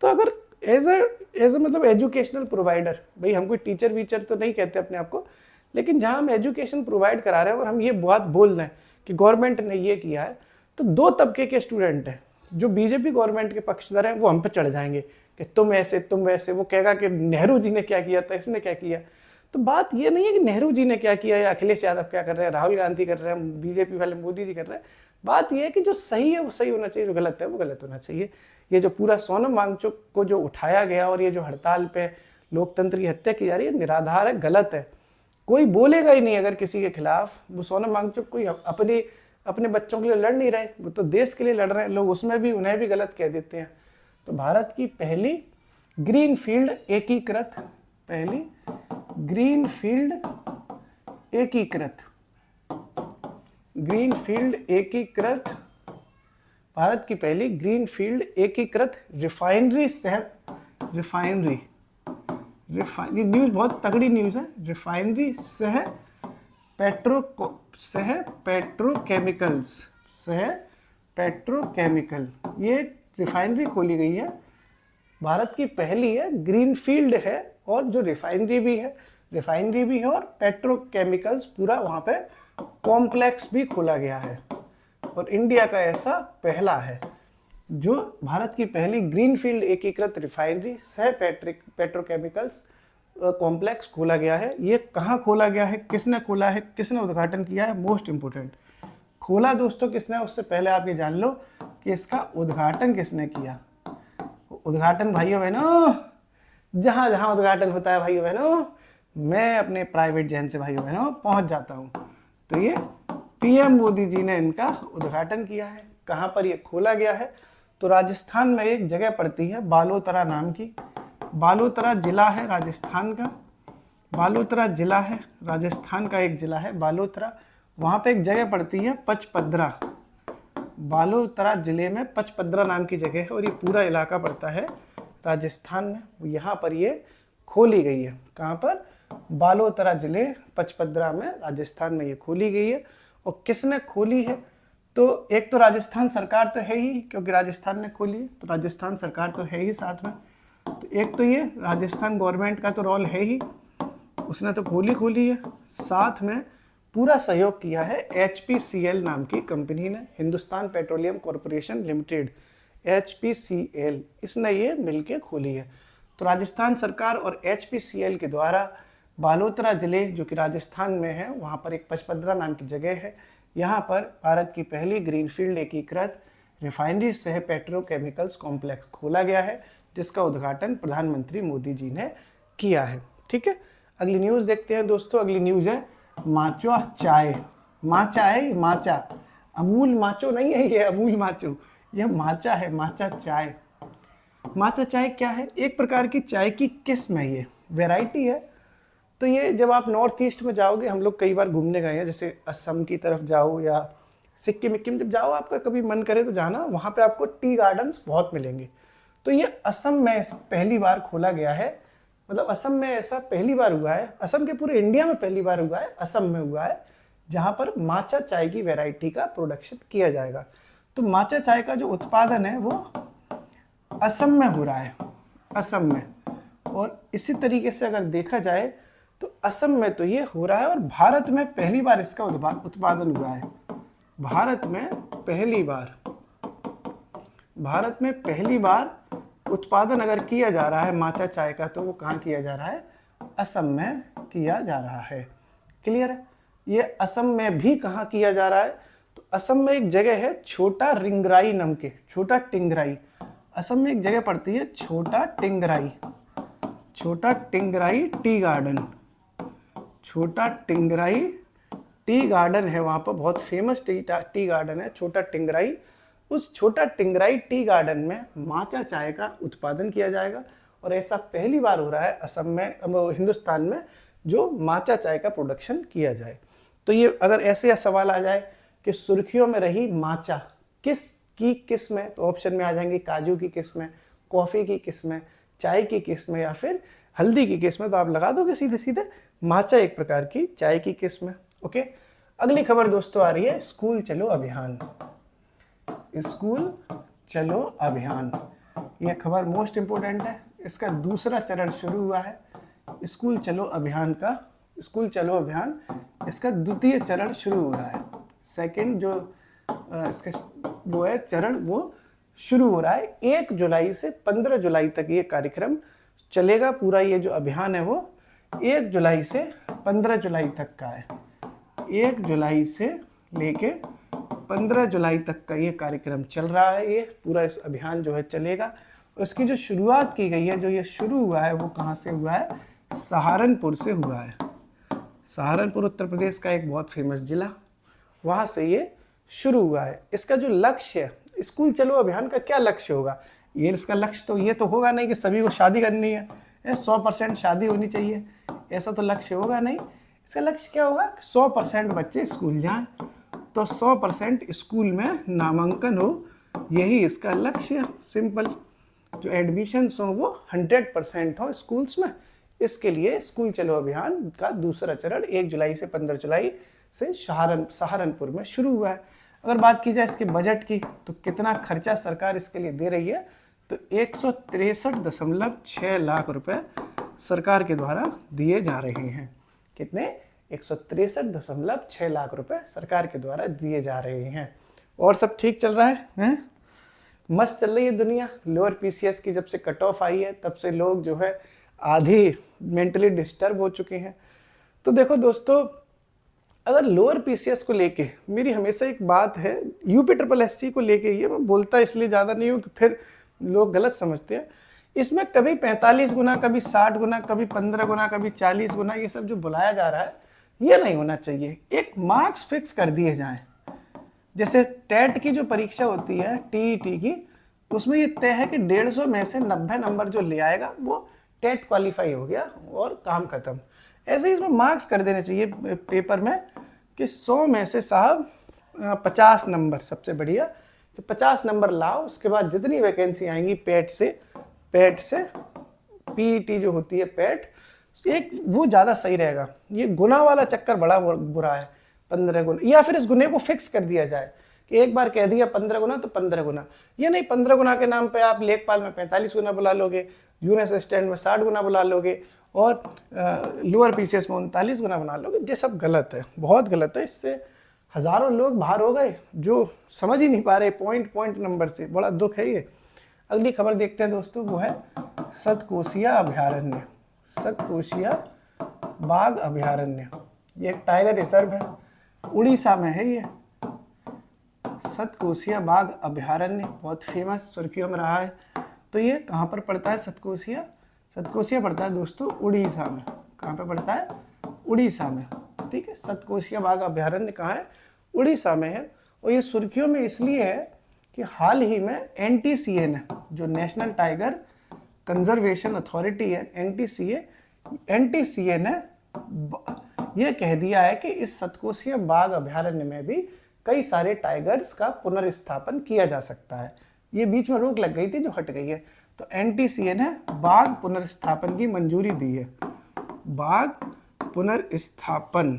तो अगर एज ए मतलब एजुकेशनल प्रोवाइडर, भाई हम कोई टीचर वीचर तो नहीं कहते अपने आप को, लेकिन जहाँ हम एजुकेशन प्रोवाइड करा रहे हैं और हम ये बात बोल रहे हैं कि गवर्नमेंट ने ये किया है, तो दो तबके के स्टूडेंट हैं। जो बीजेपी गवर्नमेंट के पक्षधर हैं वो हम पे चढ़ जाएंगे कि तुम ऐसे तुम वैसे, वो कहेगा कि नेहरू जी ने क्या किया था, इसने क्या किया। तो बात ये नहीं है कि नेहरू जी ने क्या किया या अखिलेश यादव क्या कर रहे हैं, राहुल गांधी कर रहे हैं, बीजेपी वाले मोदी जी कर रहे हैं। बात ये है कि जो सही है वो सही होना चाहिए, जो गलत है वो गलत होना चाहिए। ये जो पूरा सोनम वांगचुक को जो उठाया गया और ये जो हड़ताल पे लोकतंत्र की हत्या की जा रही है, निराधार है, गलत है। कोई बोलेगा ही नहीं अगर किसी के खिलाफ। वो सोनम वांगचुक कोई अपने बच्चों के लिए लड़ नहीं रहे, वो तो देश के लिए लड़ रहे हैं। लोग उसमें भी उन्हें भी गलत कह देते हैं। तो भारत की पहली ग्रीनफील्ड एकीकृत, पहली ग्रीनफील्ड एकीकृत, ग्रीनफील्ड एकीकृत, भारत की पहली ग्रीनफील्ड एकीकृत रिफाइनरी रिफाइनरी न्यूज बहुत तगड़ी न्यूज है। रिफाइनरी सह पेट्रोकेमिकल, ये रिफाइनरी खोली गई है, भारत की पहली है, ग्रीनफील्ड है, और जो रिफाइनरी भी है और पेट्रोकेमिकल्स पूरा वहाँ पे कॉम्प्लेक्स भी खोला गया है। और इंडिया का ऐसा पहला है जो भारत की पहली ग्रीनफील्ड एकीकृत रिफाइनरी सह पेट्रोकेमिकल्स कॉम्प्लेक्स खोला गया है। ये कहाँ खोला गया है, किसने खोला है, किसने उद्घाटन किया है, मोस्ट इंपोर्टेंट। खोला दोस्तों किसने, उससे पहले आप ये जान लो कि इसका उद्घाटन किसने किया। उद्घाटन भाइयों बहनों, जहाँ जहाँ उद्घाटन होता है भाइयों बहनों, मैं अपने प्राइवेट जैन से भाइयों बहनों पहुँच जाता हूँ। तो ये पीएम मोदी जी ने इनका उद्घाटन किया है। कहाँ पर ये खोला गया है, तो राजस्थान में एक जगह पड़ती है बालोतरा नाम की, बालोतरा जिला है राजस्थान का, बालोतरा जिला है राजस्थान का, एक जिला है बालोतरा। वहाँ पे एक जगह पड़ती है पचपद्रा, बालोतरा जिले में पचपद्रा नाम की जगह है, और ये पूरा इलाका पड़ता है राजस्थान में। यहाँ पर ये खोली गई है, कहाँ पर, बालोतरा जिले पचपद्रा में, राजस्थान में ये खोली गई है। और किसने खोली है, तो एक तो राजस्थान सरकार तो है ही, क्योंकि राजस्थान ने खोली है तो राजस्थान सरकार तो है ही साथ में। तो एक तो ये राजस्थान गवर्नमेंट का तो रोल है ही, उसने तो खोली है। साथ में पूरा सहयोग किया है HPCL नाम की कंपनी ने, Hindustan petroleum corporation limited, HPCL, इसने ये मिलके खोली है। तो राजस्थान सरकार और HPCL के द्वारा बालोतरा जिले जो कि राजस्थान में है, वहाँ पर एक पचपद्रा नाम की जगह है, यहाँ पर भारत की पहली ग्रीनफील्ड एकीकृत रिफाइनरी सह पेट्रोकेमिकल्स कॉम्प्लेक्स खोला गया है, जिसका उद्घाटन प्रधानमंत्री मोदी जी ने किया है। ठीक है, अगली न्यूज़ देखते हैं दोस्तों। अगली न्यूज़ है माचो चाय। माचा है, माचा, अमूल माचो नहीं है ये, अमूल माचो, यह माचा है, माचा चाय। माचा चाय क्या है, एक प्रकार की चाय की किस्म है, ये वैरायटी है। तो ये जब आप नॉर्थ ईस्ट में जाओगे, हम लोग कई बार घूमने गए हैं, जैसे असम की तरफ जाओ या सिक्किम विक्किम जब जाओ, आपका कभी मन करे तो जाना, वहाँ पे आपको टी गार्डन्स बहुत मिलेंगे। तो ये असम में पहली बार खोला गया है, मतलब असम में ऐसा पहली बार हुआ है, असम के पूरे इंडिया में पहली बार हुआ है, असम में हुआ है, जहाँ पर माचा चाय की वैरायटी का प्रोडक्शन किया जाएगा। तो माचा चाय का जो उत्पादन है वो असम में हो रहा है, असम में। और इसी तरीके से अगर देखा जाए तो असम में तो ये हो रहा है, और भारत में पहली बार इसका उत्पादन हुआ है। भारत में पहली बार उत्पादन अगर किया जा रहा है माचा चाय का, तो वो कहाँ किया जा रहा है, असम में किया जा रहा है। क्लियर है, ये असम में भी कहाँ किया जा रहा है, तो असम में एक जगह है छोटा रिंगराई नाम के, छोटा टिंगराई, असम में एक जगह पड़ती है छोटा टिंगराई टी गार्डन, छोटा टिंगराई टी गार्डन है, वहाँ पर बहुत फेमस टी गार्डन है छोटा टिंगराई। उस छोटा टिंगराई टी गार्डन में माचा चाय का उत्पादन किया जाएगा, और ऐसा पहली बार हो रहा है असम में, हिंदुस्तान में, जो माचा चाय का प्रोडक्शन किया जाए। तो ये अगर ऐसे सवाल आ जाए कि सुर्खियों में रही माचा किस की किस्म है, तो ऑप्शन में आ जाएंगे काजू की किस्म है, कॉफ़ी की किस्म है, चाय की किस्म है या फिर हल्दी की किस्म है, तो आप लगा दोगे सीधे सीधे माचा एक प्रकार की चाय की किस्म है। ओके, अगली खबर दोस्तों आ रही है स्कूल चलो अभियान। स्कूल चलो अभियान, यह खबर मोस्ट इंपोर्टेंट है। इसका दूसरा चरण शुरू हुआ है स्कूल चलो अभियान का। स्कूल चलो अभियान इसका द्वितीय चरण शुरू हो रहा है। सेकंड जो इसका वो है चरण, वो शुरू हो रहा है 1 जुलाई से 15 जुलाई तक ये कार्यक्रम चलेगा। पूरा ये जो अभियान है वो 1 जुलाई से 15 जुलाई तक का है। 1 जुलाई से लेके 15 जुलाई तक का ये कार्यक्रम चल रहा है। ये पूरा इस अभियान जो है चलेगा। उसकी जो शुरुआत की गई है, जो ये शुरू हुआ है वो कहाँ से हुआ है? सहारनपुर से हुआ है। सहारनपुर उत्तर प्रदेश का एक बहुत फेमस जिला, वहाँ से ये शुरू हुआ है। इसका जो लक्ष्य है, स्कूल चलो अभियान का क्या लक्ष्य होगा? ये इसका लक्ष्य तो ये तो होगा नहीं कि सभी को शादी करनी है, 100% शादी होनी चाहिए, ऐसा तो लक्ष्य होगा नहीं। इसका लक्ष्य क्या होगा? 100% बच्चे स्कूल जाएं, तो 100% स्कूल में नामांकन हो, यही इसका लक्ष्य है। सिंपल, जो एडमिशन्स हो वो 100% हो स्कूल्स में। इसके लिए स्कूल चलो अभियान का दूसरा चरण 1 जुलाई से 15 जुलाई से सहारनपुर में शुरू हुआ है। अगर बात की जाए इसके बजट की, तो कितना खर्चा सरकार इसके लिए दे रही है? तो 163.6 लाख रुपए सरकार के द्वारा दिए जा रहे हैं। कितने? 163.6 लाख रुपए सरकार के द्वारा दिए जा रहे हैं। और सब ठीक चल रहा है? मस्त चल रही है दुनिया। लोअर पीसीएस की जब से कट ऑफ आई है तब से लोग जो है आधी मेंटली डिस्टर्ब हो चुके हैं। तो देखो दोस्तों, अगर लोअर पीसीएस को लेके मेरी हमेशा एक बात है, यूपी को लेके, ये मैं बोलता इसलिए ज़्यादा नहीं हूँ कि फिर लोग गलत समझते हैं। इसमें कभी 45 गुना, कभी 60 गुना, कभी 15 गुना, कभी 40 गुना, ये सब जो बुलाया जा रहा है ये नहीं होना चाहिए। एक मार्क्स फिक्स कर दिए जाएं। जैसे टेट की जो परीक्षा होती है टीईटी की, उसमें ये तय है कि 150 में से 90 नंबर जो ले आएगा वो टेट क्वालिफाई हो गया और काम खत्म। ऐसे ही इसमें मार्क्स कर देने चाहिए पेपर में कि 100 में से साहब 50 नंबर, सबसे बढ़िया कि 50 नंबर लाओ। उसके बाद जितनी वैकेंसी आएंगी पेट से पीईटी जो होती है पेट, एक वो ज़्यादा सही रहेगा। ये गुना वाला चक्कर बड़ा बुरा है, 15 गुना, या फिर इस गुने को फिक्स कर दिया जाए कि एक बार कह दिया 15 गुना तो 15 गुना। ये नहीं 15 गुना के नाम पे आप लेखपाल में 45 गुना बुला लोगे, जूनियर असिस्टेंट में 60 गुना बुला लोगे और लोअर पीसीएस में 39 गुना बना लोगे। ये सब गलत है, बहुत गलत है। इससे हज़ारों लोग बाहर हो गए जो समझ ही नहीं पा रहे पॉइंट नंबर से। बड़ा दुख है ये। अगली खबर देखते हैं दोस्तों, वो है सतकोसिया अभयारण्य। सतकोसिया बाघ अभयारण्य, ये एक टाइगर रिजर्व है, उड़ीसा में है ये। सतकोसिया बाघ अभयारण्य बहुत फेमस, सुर्खियों में रहा है। तो ये कहाँ पर पड़ता है? सतकोसिया पड़ता है दोस्तों उड़ीसा में। कहाँ पे पड़ता है? उड़ीसा में। ठीक है, सतकोसिया बाघ अभयारण्य कहाँ है? उड़ीसा में है। और ये सुर्खियों में इसलिए है कि हाल ही में NTCA, जो नेशनल टाइगर कंजर्वेशन अथॉरिटी है, NTCA ने यह कह दिया है कि इस सतकोसिया बाघ अभयारण्य में भी कई सारे टाइगर्स का पुनर्स्थापन किया जा सकता है। ये बीच में रोक लग गई थी जो हट गई है। तो NTCA ने बाघ पुनर्स्थापन की मंजूरी दी है। बाघ पुनर्स्थापन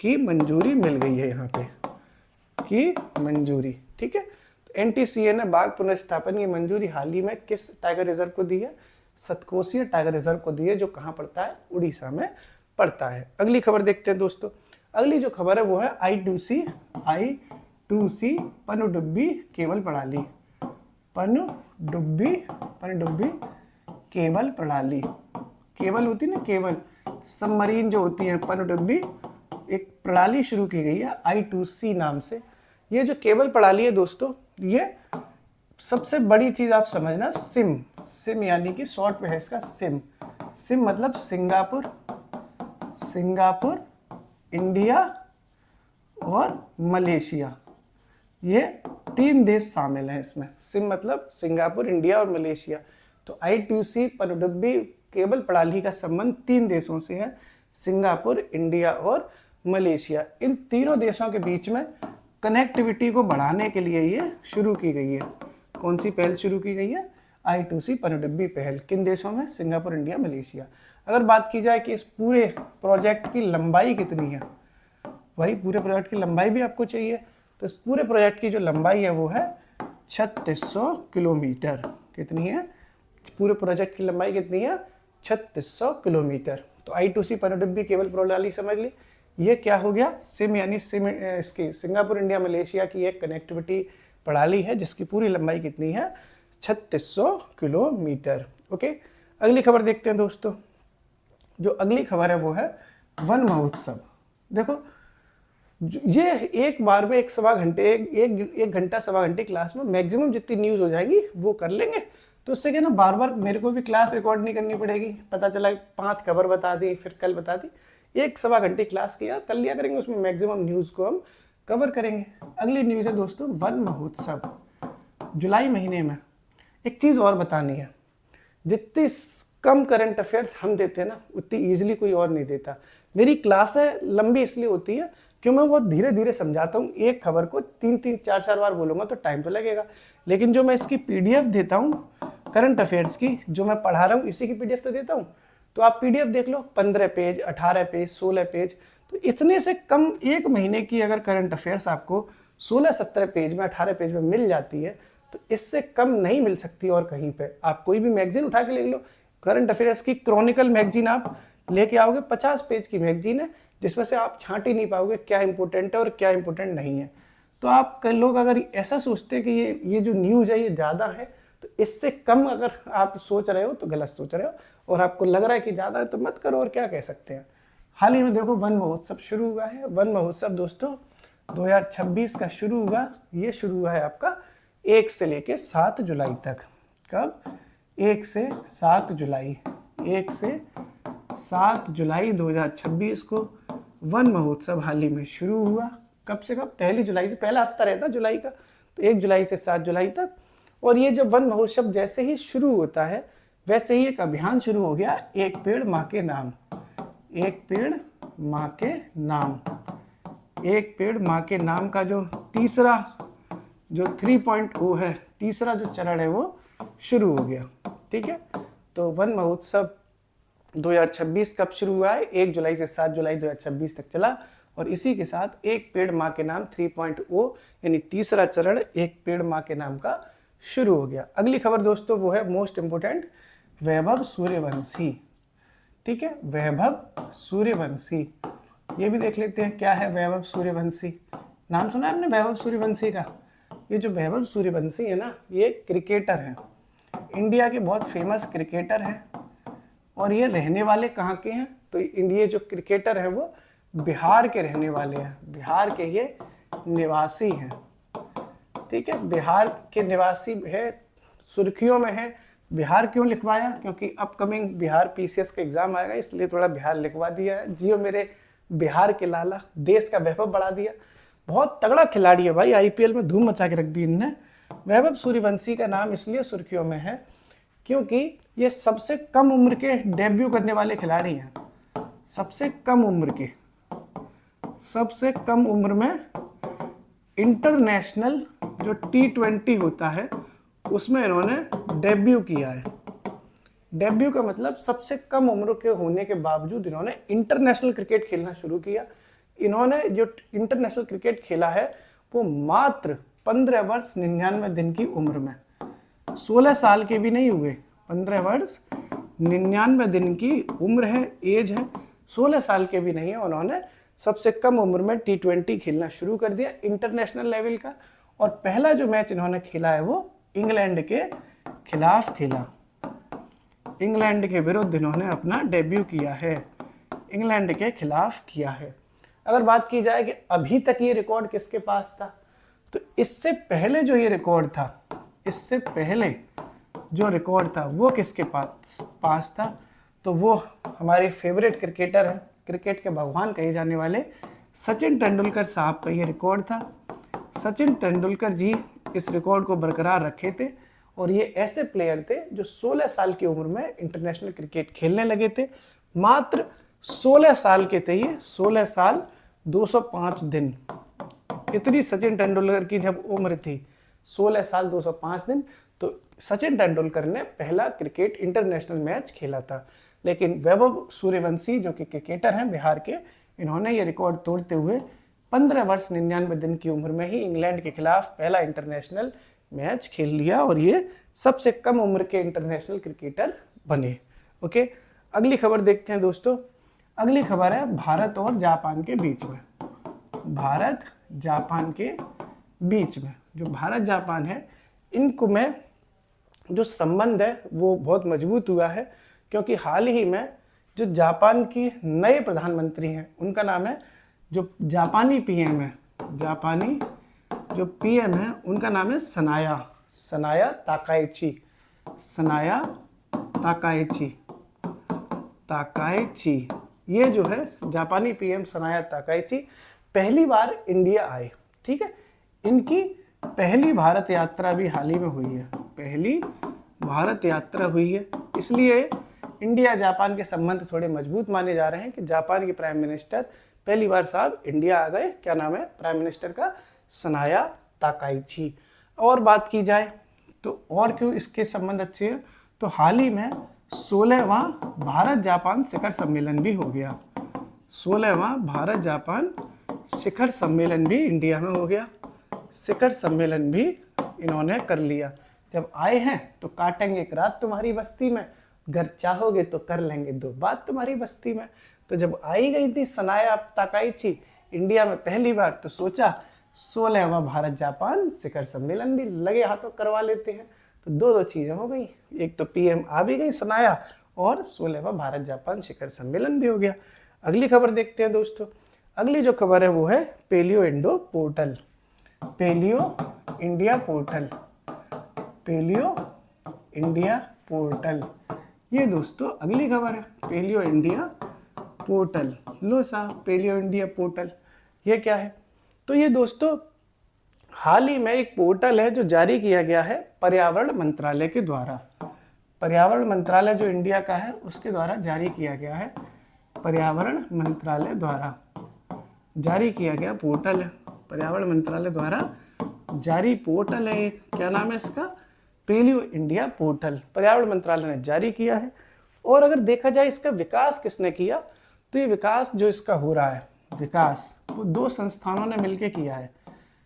की मंजूरी मिल गई है यहाँ पे, की मंजूरी। ठीक है, तो NTCA ने बाघ पुनर्स्थापन की मंजूरी हाल ही में किस टाइगर रिजर्व को दी है? सतकोसिया टाइगर रिजर्व को दी है, जो कहाँ पड़ता है? उड़ीसा में पड़ता है। अगली खबर देखते हैं दोस्तों। अगली जो खबर है वो है I2C पनडुब्बी केबल प्रणाली। पनडुब्बी केबल प्रणाली। केबल होती है ना, केबल सबमरीन जो होती है, पनडुब्बी एक प्रणाली शुरू की गई है I2C नाम से। ये जो केबल प्रणाली है दोस्तों, ये सबसे बड़ी चीज आप समझना, सिम यानी कि शॉर्ट में है इसका सिम मतलब सिंगापुर, इंडिया और मलेशिया, ये 3 देश शामिल हैं इसमें। सिम मतलब सिंगापुर, इंडिया और मलेशिया। तो I2C पनडुब्बी केबल प्रणाली का संबंध 3 देशों से है, सिंगापुर, इंडिया और मलेशिया। इन तीनों देशों के बीच में कनेक्टिविटी को बढ़ाने के लिए ये शुरू की गई है। कौन सी पहल शुरू की गई है? I2C पनडुब्बी पहल किन देशों में? Singapore, India, Malaysia. अगर बात की जाए कि इस पूरे प्रोजेक्ट की लंबाई कितनी है, वही पूरे प्रोजेक्ट की लंबाई भी आपको चाहिए, तो इस पूरे प्रोजेक्ट की जो लंबाई है वो है 3600 किलोमीटर। कितनी है? पूरे प्रोजेक्ट की लंबाई कितनी है? 3600 किलोमीटर। तो I2C पनडुब्बी केबल प्रणाली समझ ली। ये क्या हो गया? सिम यानी सिम इसकी सिंगापुर, इंडिया, मलेशिया की एक कनेक्टिविटी प्रणाली है जिसकी पूरी लंबाई कितनी है? 3600 किलोमीटर। ओके, अगली खबर देखते हैं दोस्तों। जो अगली खबर है वो है वन महोत्सव। देखो ये एक बार में एक घंटा सवा घंटे क्लास में मैक्सिमम जितनी न्यूज़ हो जाएगी वो कर लेंगे, तो उससे क्या ना बार बार मेरे को भी क्लास रिकॉर्ड नहीं करनी पड़ेगी। पता चला 5 खबर बता दी, फिर कल बता दी, एक सवा घंटे क्लास किया कर लिया करेंगे, उसमें मैक्सिमम न्यूज़ को हम कवर करेंगे। अगली न्यूज़ है दोस्तों वन महोत्सव। जुलाई महीने में एक चीज़ और बतानी है, जितनी कम करंट अफेयर्स हम देते हैं ना उतनी ईजिली कोई और नहीं देता। मेरी क्लासें लंबी इसलिए होती है क्यों मैं बहुत धीरे धीरे समझाता हूँ। एक खबर को 3-3 4-4 बार बोलूँगा तो टाइम तो लगेगा, लेकिन जो मैं इसकी PDF देता हूँ करंट अफेयर्स की, जो मैं पढ़ा रहा हूँ इसी की PDF तो देता हूँ, तो आप PDF देख लो, 15 पेज, 18 पेज, 16 पेज, तो इतने से कम एक महीने की अगर करंट अफेयर्स आपको 16-17 पेज में, 18 पेज में मिल जाती है तो इससे कम नहीं मिल सकती और कहीं पे। आप कोई भी मैगजीन उठा के ले लो, करंट अफेयर्स की क्रॉनिकल मैगजीन आप लेके आओगे, 50 पेज की मैगजीन है जिसमें से आप छांट ही नहीं पाओगे क्या इंपॉर्टेंट है और क्या इंपॉर्टेंट नहीं है। तो आप कई लोग अगर ऐसा सोचते हैं कि ये जो न्यूज़ है ये ज़्यादा है, तो इससे कम अगर आप सोच रहे हो तो गलत सोच रहे हो, और आपको लग रहा है कि ज़्यादा है तो मत करो, और क्या कह सकते हैं। हाल ही में देखो वन महोत्सव शुरू हुआ है। वन महोत्सव दोस्तों 2026 का शुरू हुआ। ये शुरू हुआ है आपका 1 से लेके 7 जुलाई तक। कब? 1 से 7 जुलाई। 1 से 7 जुलाई 2026 को वन महोत्सव हाल ही में शुरू हुआ। कब से कब? 1 जुलाई से, पहला हफ्ता रहता जुलाई का, तो 1 जुलाई से 7 जुलाई तक। और ये जब वन महोत्सव जैसे ही शुरू होता है वैसे ही एक अभियान शुरू हो गया, एक पेड़ माँ के नाम। एक पेड़ माँ के नाम। एक पेड़ माँ के नाम का जो तीसरा जो 3.0 है, तीसरा जो चरण है वो शुरू हो गया। ठीक है, तो वन महोत्सव 2026 कब शुरू हुआ है? 1 जुलाई से 7 जुलाई 2026 तक चला, और इसी के साथ एक पेड़ माँ के नाम 3.0 यानी तीसरा चरण एक पेड़ माँ के नाम का शुरू हो गया। अगली खबर दोस्तों वो है मोस्ट इंपोर्टेंट, वैभव सूर्यवंशी। ठीक है, वैभव सूर्यवंशी, ये भी देख लेते हैं क्या है वैभव सूर्यवंशी। नाम सुना है आपने वैभव सूर्यवंशी का? ये जो वैभव सूर्यवंशी है ना, ये क्रिकेटर हैं, इंडिया के बहुत फेमस क्रिकेटर हैं, और ये रहने वाले कहाँ के हैं? तो इंडिया जो क्रिकेटर है वो बिहार के रहने वाले हैं, बिहार के ये निवासी हैं। ठीक है, बिहार के निवासी है, सुर्खियों में है। बिहार क्यों लिखवाया? क्योंकि अपकमिंग बिहार PCS का एग्जाम आएगा, इसलिए थोड़ा बिहार लिखवा दिया है। जियो मेरे बिहार के लाला, देश का वैभव बढ़ा दिया। बहुत तगड़ा खिलाड़ी है भाई, IPL में धूम मचा के रख दी इनने। वैभव सूर्यवंशी का नाम इसलिए सुर्खियों में है क्योंकि ये सबसे कम उम्र के डेब्यू करने वाले खिलाड़ी हैं। सबसे कम उम्र में इंटरनेशनल जो T20 होता है उसमें इन्होंने डेब्यू किया है। डेब्यू का मतलब सबसे कम उम्र के होने के बावजूद इन्होंने इंटरनेशनल क्रिकेट खेलना शुरू किया। इन्होंने जो इंटरनेशनल क्रिकेट खेला है वो मात्र 15 वर्ष 99 दिन की उम्र में, 16 साल के भी नहीं हुए, 15 वर्ष 99 दिन की उम्र है, एज है, 16 साल के भी नहीं है। उन्होंने सबसे कम उम्र में T20 खेलना शुरू कर दिया इंटरनेशनल लेवल का, और पहला जो मैच इन्होंने खेला है वो इंग्लैंड के खिलाफ खेला। इंग्लैंड के विरुद्ध इन्होंने अपना डेब्यू किया है, इंग्लैंड के खिलाफ किया है। अगर बात की जाए कि अभी तक ये रिकॉर्ड किसके पास था, तो इससे पहले जो ये रिकॉर्ड था, इससे पहले जो रिकॉर्ड था वो किसके पास था, तो वो हमारे फेवरेट क्रिकेटर हैं, क्रिकेट के भगवान कहे जाने वाले सचिन तेंदुलकर साहब का ये रिकॉर्ड था। सचिन तेंदुलकर जी इस रिकॉर्ड को बरकरार रखे थे, और ये ऐसे प्लेयर थे जो 16 साल की उम्र में इंटरनेशनल क्रिकेट खेलने लगे थे। मात्र 16 साल के थे ये, 16 साल 205 दिन, इतनी सचिन तेंदुलकर की जब उम्र थी, 16 साल 205 दिन, तो सचिन तेंदुलकर ने पहला क्रिकेट इंटरनेशनल मैच खेला था। लेकिन वैभव सूर्यवंशी जो कि क्रिकेटर हैं बिहार के, इन्होंने ये रिकॉर्ड तोड़ते हुए 15 वर्ष 99 दिन की उम्र में ही इंग्लैंड के खिलाफ पहला इंटरनेशनल मैच खेल लिया और ये सबसे कम उम्र के इंटरनेशनल क्रिकेटर बने। ओके, अगली खबर देखते हैं दोस्तों। अगली खबर है भारत और जापान के बीच में। भारत जापान के बीच में जो भारत जापान है, इनको में जो संबंध है वो बहुत मजबूत हुआ है, क्योंकि हाल ही में जो जापान की नए प्रधानमंत्री हैं उनका नाम है, जो जापानी पीएम है, जापानी जो पीएम है उनका नाम है सनाया ताकाइची। सनाया ताकाइची ये जो है जापानी पीएम सनाया ताकाइची पहली बार इंडिया आए। ठीक है, इनकी पहली भारत यात्रा भी हाल ही में हुई है, पहली भारत यात्रा हुई है। इसलिए इंडिया जापान के संबंध थोड़े मजबूत माने जा रहे हैं कि जापान के प्राइम मिनिस्टर पहली बार साहब इंडिया आ गए। क्या नाम है प्राइम मिनिस्टर का? सनाया ताकाइची। और बात की जाए तो और क्यों इसके संबंध अच्छे हैं, तो हाल ही में 16वां भारत जापान शिखर सम्मेलन भी हो गया। 16वां भारत जापान शिखर सम्मेलन भी इंडिया में हो गया। शिखर सम्मेलन भी इन्होंने कर लिया। जब आए हैं तो काटेंगे एक रात तुम्हारी बस्ती में, घर चाहोगे तो कर लेंगे 2 बात तुम्हारी बस्ती में। तो जब आई गई थी सनाया ताकाइची इंडिया में पहली बार, तो सोचा 16वां भारत जापान शिखर सम्मेलन भी लगे हाथों करवा लेते हैं। तो 2 चीजें हो गई, एक तो पीएम आ भी गई सनाया और 16वां भारत जापान शिखर सम्मेलन भी हो गया। अगली खबर देखते हैं दोस्तों। अगली जो खबर है वो है paleo Indo portal. Paleo India portal, paleo India portal, ये दोस्तों अगली खबर है। पेलियो इंडिया पोर्टल, लो साहब पेलियो इंडिया पोर्टल ये क्या है? तो ये दोस्तों हाल ही में एक पोर्टल है जो जारी किया गया है पर्यावरण मंत्रालय के द्वारा। पर्यावरण मंत्रालय जो इंडिया का है उसके द्वारा जारी किया गया है, पर्यावरण मंत्रालय द्वारा जारी किया गया पोर्टल है। पर्यावरण मंत्रालय द्वारा जारी पोर्टल है, क्या नाम है इसका? पेलियो इंडिया पोर्टल पर्यावरण मंत्रालय ने जारी किया है। और अगर देखा जाए इसका विकास किसने किया, तो ये विकास जो इसका हो रहा है, विकास वो 2 संस्थानों ने मिलकर किया है।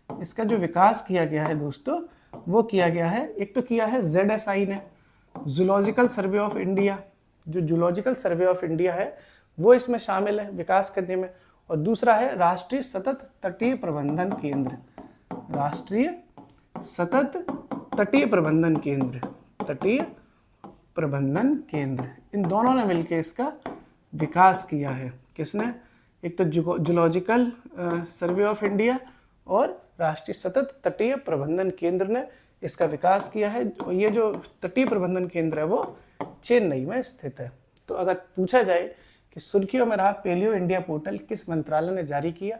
इसका जो विकास किया गया है दोस्तों वो किया गया है, एक तो किया है ZSI ने, जूलॉजिकल सर्वे ऑफ इंडिया, जो जूलॉजिकल सर्वे ऑफ इंडिया है वो इसमें शामिल है विकास करने में। और दूसरा है राष्ट्रीय सतत तटीय प्रबंधन केंद्र, राष्ट्रीय सतत तटीय प्रबंधन केंद्र, तटीय प्रबंधन केंद्र, इन दोनों ने मिलकर इसका विकास किया है। किसने? एक तो जूलॉजिकल सर्वे ऑफ इंडिया और राष्ट्रीय सतत तटीय प्रबंधन केंद्र ने इसका विकास किया है। ये जो तटीय प्रबंधन केंद्र है वो चेन्नई में स्थित है। तो अगर पूछा जाए कि सुर्खियों में रहा पेलियो इंडिया पोर्टल किस मंत्रालय ने जारी किया,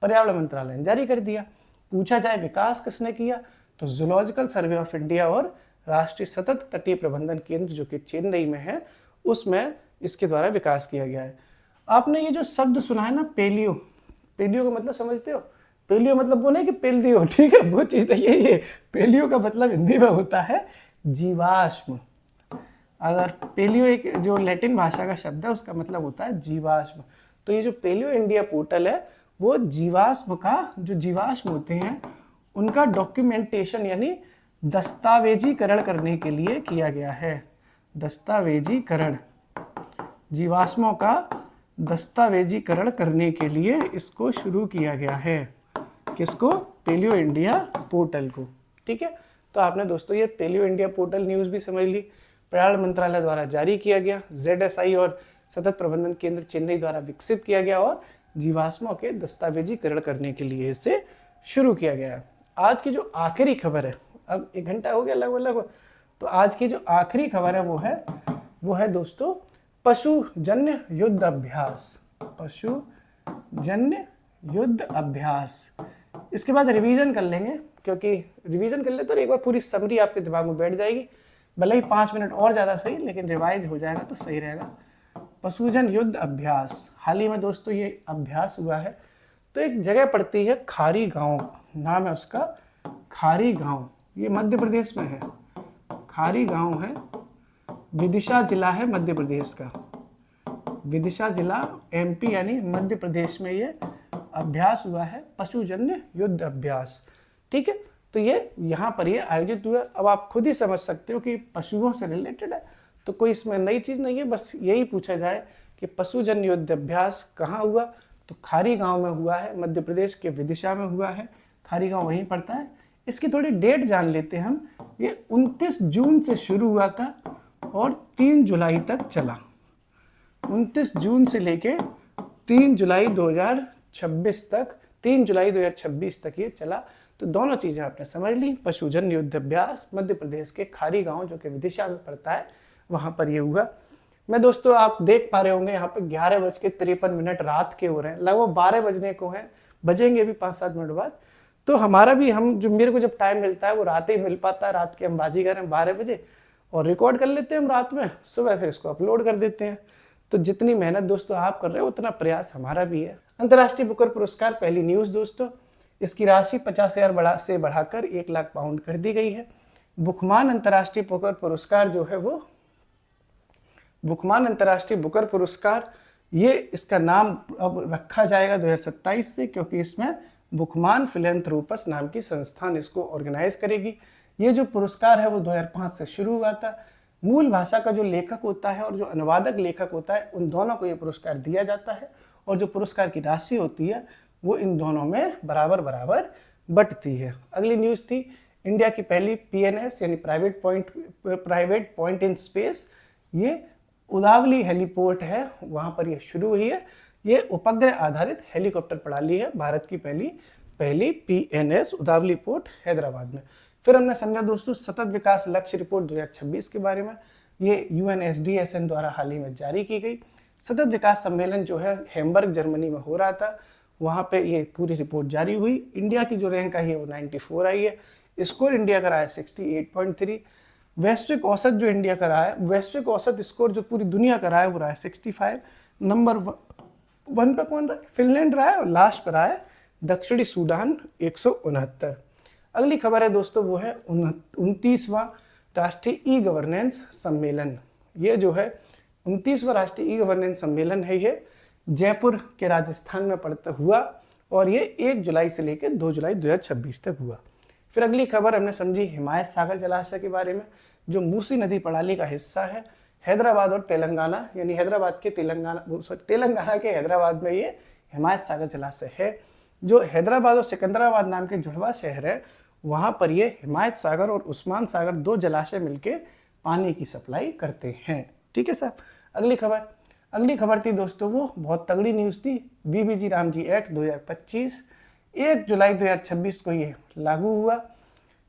पर्यावरण मंत्रालय ने जारी कर दिया। पूछा जाए विकास किसने किया, तो जूलॉजिकल सर्वे ऑफ इंडिया और राष्ट्रीय सतत तटीय प्रबंधन केंद्र जो कि चेन्नई में है, उसमें इसके द्वारा विकास किया गया है। आपने ये जो शब्द सुना है ना पेलियो, पेलियो का मतलब समझते हो? पेलियो मतलब वो नहीं कि पेल दियो, ठीक है, वो चीज है ये पेलियो का मतलब हिंदी में होता है जीवाश्म। अगर पेलियो एक जो लैटिन भाषा का शब्द है उसका मतलब होता है जीवाश्म। तो ये जो पेलियो इंडिया पोर्टल है वो जीवाश्म का, जो जीवाश्म होते हैं उनका डॉक्यूमेंटेशन यानी दस्तावेजीकरण करने के लिए किया गया है। दस्तावेजीकरण, जीवाश्मों का दस्तावेजीकरण करने के लिए इसको शुरू किया गया है। किसको? पेलियो इंडिया पोर्टल को। ठीक है, तो आपने दोस्तों ये पेलियो इंडिया पोर्टल न्यूज़ भी समझ ली। पर्यावरण मंत्रालय द्वारा जारी किया गया, ZSI और सतत प्रबंधन केंद्र चेन्नई द्वारा विकसित किया गया और जीवाश्मों के दस्तावेजीकरण करने के लिए इसे शुरू किया गया। आज की जो आखिरी खबर है, अब 1 घंटा हो गया लगभग, तो आज की जो आखिरी खबर है वो है दोस्तों पशुजन्य युद्ध अभ्यास। पशुजन्य युद्ध अभ्यास, इसके बाद रिवीजन कर लेंगे, क्योंकि रिवीजन कर ले तो एक बार पूरी समरी आपके दिमाग में बैठ जाएगी। भले ही 5 मिनट और ज़्यादा सही, लेकिन रिवाइज हो जाएगा तो सही रहेगा। पशुजन युद्ध अभ्यास, हाल ही में दोस्तों ये अभ्यास हुआ है। तो एक जगह पड़ती है खारी गांव, नाम है उसका खारी गांव, ये मध्य प्रदेश में है। खारी गांव है, विदिशा जिला है मध्य प्रदेश का। विदिशा जिला एमपी यानी मध्य प्रदेश में ये अभ्यास हुआ है, पशुजन्य युद्ध अभ्यास। ठीक है, तो ये यहाँ पर ये आयोजित हुआ। अब आप खुद ही समझ सकते हो कि पशुओं से रिलेटेड है, तो कोई इसमें नई चीज़ नहीं है, बस यही पूछा जाए कि पशुजन्य युद्ध अभ्यास कहाँ हुआ, तो खारी गांव में हुआ है, मध्य प्रदेश के विदिशा में हुआ है। खारी गांव वहीं पड़ता है। इसकी थोड़ी डेट जान लेते हैं हम। ये 29 जून से शुरू हुआ था और 3 जुलाई तक चला। 29 जून से लेके 3 जुलाई 2026 तक, 3 जुलाई 2026 तक ये चला। तो दोनों चीज़ें आपने समझ ली। पशुजन्य युद्ध अभ्यास मध्य प्रदेश के खारी गांव जो कि विदिशा में पड़ता है, वहां पर ये हुआ। मैं दोस्तों आप देख पा रहे होंगे यहाँ पे 11:53 रात के हो रहे हैं, लगभग 12 बजने को हैं, बजेंगे भी 5-7 मिनट बाद। तो हमारा भी जो मेरे को जब टाइम मिलता है वो रात ही मिल पाता है, रात के हम बाजी करें 12 बजे और रिकॉर्ड कर लेते हैं हम रात में, सुबह फिर इसको अपलोड कर देते हैं। तो जितनी मेहनत दोस्तों आप कर रहे हो उतना प्रयास हमारा भी है। अंतर्राष्ट्रीय बुकर पुरस्कार पहली न्यूज़ दोस्तों, इसकी राशि 50,000 से बढ़ाकर 1 लाख पाउंड कर दी गई है। बुकमान अंतर्राष्ट्रीय बुकर पुरस्कार जो है वो बुकमान अंतर्राष्ट्रीय बुकर पुरस्कार, ये इसका नाम अब रखा जाएगा 2027 से, क्योंकि इसमें बुकमान फिलैंथ्रोपस नाम की संस्थान इसको ऑर्गेनाइज करेगी। ये जो पुरस्कार है वो 2005 से शुरू हुआ था। मूल भाषा का जो लेखक होता है और जो अनुवादक लेखक होता है, उन दोनों को ये पुरस्कार दिया जाता है और जो पुरस्कार की राशि होती है वो इन दोनों में बराबर बराबर बंटती है। अगली न्यूज़ थी इंडिया की पहली PNS यानी प्राइवेट पॉइंट इन स्पेस, ये उदावली हेलीपोर्ट है, वहाँ पर ये शुरू हुई है। ये उपग्रह आधारित हेलीकॉप्टर प्रणाली है, भारत की पहली PNS उदावली पोर्ट हैदराबाद में। फिर हमने समझा दोस्तों सतत विकास लक्ष्य रिपोर्ट 2026 के बारे में, ये UNSDSN द्वारा हाल ही में जारी की गई। सतत विकास सम्मेलन जो है हैम्बर्ग जर्मनी में हो रहा था, वहाँ पे ये पूरी रिपोर्ट जारी हुई। इंडिया की जो रैंक आई है वो 94 आई है, स्कोर इंडिया का रहा है 68.3। वैश्विक औसत जो इंडिया का रहा है, वैश्विक औसत स्कोर जो पूरी दुनिया का रहा है वो रहा है 65। नंबर 1 पे कौन रहा है? फिनलैंड रहा है और लास्ट पर रहा है दक्षिणी सूडान 169। अगली खबर है दोस्तों वो है 29वां राष्ट्रीय ई गवर्नेंस सम्मेलन। ये जो है 29वां राष्ट्रीय ई गवर्नेंस सम्मेलन है, ये जयपुर के राजस्थान में पड़ता हुआ और ये 1 जुलाई से लेकर 2 जुलाई 2026 तक हुआ। फिर अगली खबर हमने समझी हिमायत सागर जलाशय के बारे में, जो मूसी नदी प्रणाली का हिस्सा है। हैदराबाद और तेलंगाना यानी तेलंगाना के हैदराबाद में ये हिमायत सागर जलाशय है। जो हैदराबाद और सिकंदराबाद नाम के जुड़वा शहर है, वहाँ पर ये हिमायत सागर और उस्मान सागर 2 जलाशय मिलके पानी की सप्लाई करते हैं। ठीक है साहब। अगली खबर थी दोस्तों वो बहुत तगड़ी न्यूज़ थी, VBG रामजी एक्ट 2025 1 जुलाई 2026 को ये लागू हुआ।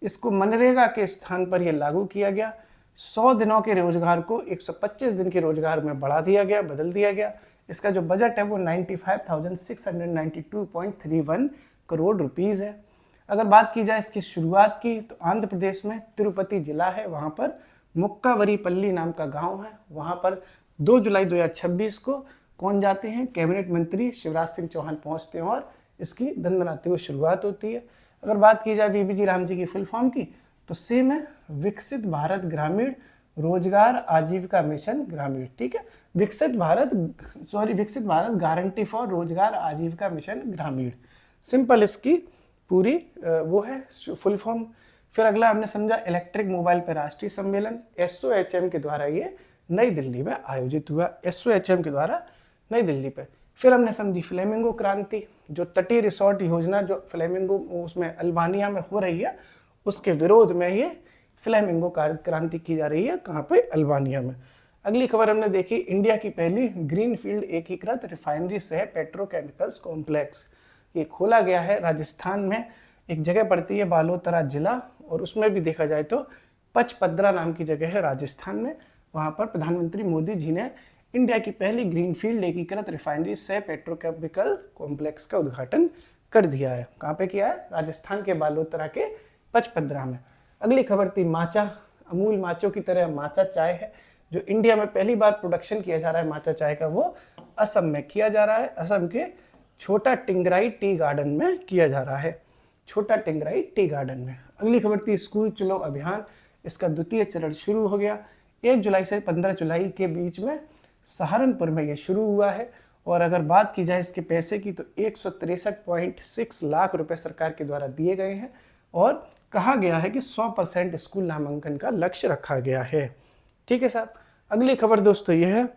इसको मनरेगा के स्थान पर ये लागू किया गया। 100 दिनों के रोजगार को 125 दिन के रोजगार में बढ़ा दिया गया, बदल दिया गया। इसका जो बजट है वो 95,692.31 करोड़ रुपीज़ है। अगर बात की जाए इसकी शुरुआत की, तो आंध्र प्रदेश में तिरुपति जिला है, वहाँ पर मुक्कावरीपल्ली नाम का गांव है। वहाँ पर 2 जुलाई 2026 को कौन जाते हैं? कैबिनेट मंत्री शिवराज सिंह चौहान पहुँचते हैं और इसकी दंदनाते हुए शुरुआत होती है। अगर बात की जाए VBG रामजी की फुल फॉर्म की, तो सेम है विकसित भारत ग्रामीण रोजगार आजीविका मिशन ग्रामीण। ठीक है, विकसित भारत गारंटी फॉर रोजगार आजीविका मिशन ग्रामीण, सिंपल इसकी पूरी वो है फुल फॉर्म। फिर अगला हमने समझा इलेक्ट्रिक मोबाइल पर राष्ट्रीय सम्मेलन SOHM के द्वारा ये नई दिल्ली में आयोजित हुआ, SOHM के द्वारा नई दिल्ली पे। फिर हमने समझी फ्लेमिंगो क्रांति, जो तटीय रिसोर्ट योजना जो फ्लेमिंगो उसमें अल्बानिया में हो रही है, उसके विरोध में ये फ्लेमिंगो क्रांति की जा रही है, कहाँ पे? अल्बानिया में। अगली खबर हमने देखी इंडिया की पहली ग्रीनफील्ड एकीकृत रिफाइनरी सह पेट्रोकेमिकल्स कॉम्प्लेक्स, ये खोला गया है राजस्थान में। एक जगह पड़ती है बालोतरा जिला, और उसमें भी देखा जाए तो पचपद्रा नाम की जगह है राजस्थान में। वहाँ पर प्रधानमंत्री मोदी जी ने इंडिया की पहली ग्रीनफील्ड एकीकृत रिफाइनरी सह पेट्रोकेमिकल कॉम्प्लेक्स का उद्घाटन कर दिया है। कहाँ पे किया है? राजस्थान के बालोतरा के पचपद्रा में। अगली खबर थी माचा। अमूल माचो की तरह माचा चाय है, जो इंडिया में पहली बार प्रोडक्शन किया जा रहा है माचा चाय का, वो असम में किया जा रहा है। असम के छोटा टिंगराई टी गार्डन में किया जा रहा है, छोटा टिंगराई टी गार्डन में। अगली खबर थी स्कूल चलो अभियान। इसका द्वितीय चरण शुरू हो गया। 1 जुलाई से 15 जुलाई के बीच में सहारनपुर में ये शुरू हुआ है। और अगर बात की जाए इसके पैसे की तो 163.6 लाख रुपए सरकार के द्वारा दिए गए हैं और कहा गया है कि 100% स्कूल नामांकन का लक्ष्य रखा गया है। ठीक है साहब। अगली खबर दोस्तों ये है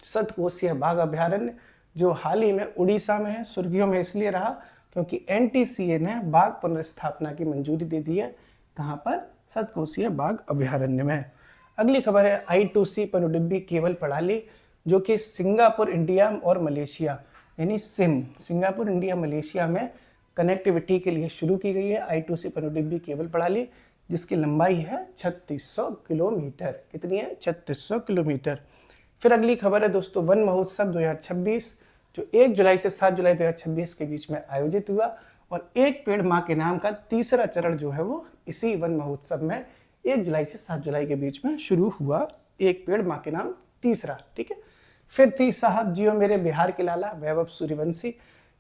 सतकोसिया बाघ अभ्यारण्य, जो हाल ही में उड़ीसा में है। सुर्खियों में इसलिए रहा क्योंकि NTCA ने बाघ पुनर्स्थापना की मंजूरी दे दी है। कहाँ पर? सतकोसिया बाघ अभ्यारण्य में। अगली खबर है I2C पनडुब्बी केबल प्रणाली, जो कि सिंगापुर, इंडिया और मलेशिया यानी सिंगापुर, इंडिया, मलेशिया में कनेक्टिविटी के लिए शुरू की गई है। I2C पनडुब्बी केबल प्रणाली जिसकी लंबाई है 3600 किलोमीटर। कितनी है? 3600 किलोमीटर। फिर अगली खबर है दोस्तों वन महोत्सव 2026, जो 1 जुलाई से 7 जुलाई 2026 के बीच में आयोजित हुआ। और एक पेड़ माँ के नाम का तीसरा चरण जो है वो इसी वन महोत्सव में 1 जुलाई से 7 जुलाई के बीच में शुरू हुआ। एक पेड़ माँ के नाम तीसरा। ठीक है। फिर थी साहब जियो मेरे बिहार के लाला वैभव सूर्यवंशी।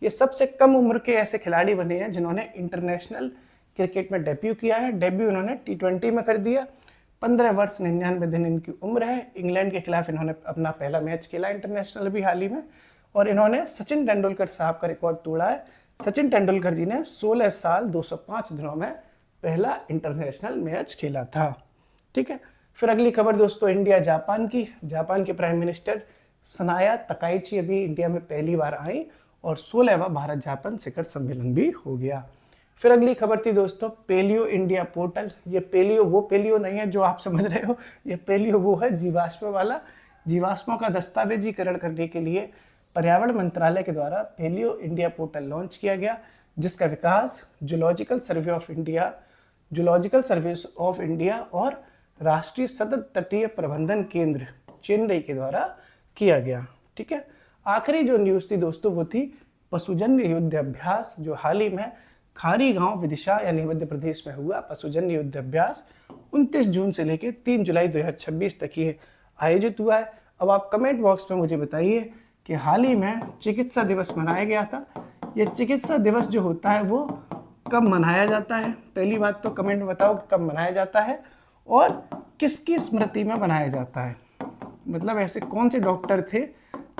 ये सबसे कम उम्र के ऐसे खिलाड़ी बने हैं जिन्होंने इंटरनेशनल क्रिकेट में डेब्यू किया है। डेब्यू इन्होंने T20 में कर दिया। 15 वर्ष 99 दिन इनकी उम्र है। इंग्लैंड के खिलाफ इन्होंने अपना पहला मैच खेला इंटरनेशनल भी हाल ही में। और इन्होंने सचिन तेंदुलकर साहब का रिकॉर्ड तोड़ा है। सचिन तेंदुलकर जी ने 16 साल 205 दिनों में पहला इंटरनेशनल मैच खेला था। ठीक है। फिर अगली खबर दोस्तों इंडिया जापान की। जापान के प्राइम मिनिस्टर सनाया तकाइची अभी इंडिया में पहली बार आई और 16वां भारत जापान शिखर सम्मेलन भी हो गया। फिर अगली खबर थी दोस्तों पेलियो इंडिया पोर्टल। ये पेलियो वो पेलियो नहीं है जो आप समझ रहे हो, ये पेलियो वो है जीवाश्म वाला। जीवाश्मों का दस्तावेजीकरण करने के लिए पर्यावरण मंत्रालय के द्वारा पेलियो इंडिया पोर्टल लॉन्च किया गया, जिसका विकास जूलॉजिकल सर्वे ऑफ इंडिया और राष्ट्रीय सतत तटीय प्रबंधन केंद्र चेन्नई के द्वारा किया गया। ठीक है। आखिरी जो न्यूज़ थी दोस्तों वो थी पशुजन्य युद्ध अभ्यास, जो हाल ही में खारी गांव विदिशा यानी मध्य प्रदेश में हुआ। पशुजन्य युद्ध अभ्यास 29 जून से लेकर 3 जुलाई 2026 तक ये आयोजित हुआ है। अब आप कमेंट बॉक्स में मुझे बताइए कि हाल ही में चिकित्सा दिवस मनाया गया था। ये चिकित्सा दिवस जो होता है वो कब मनाया जाता है? पहली बात तो कमेंट में बताओ कि कब मनाया जाता है और किसकी स्मृति में मनाया जाता है। मतलब ऐसे कौन से डॉक्टर थे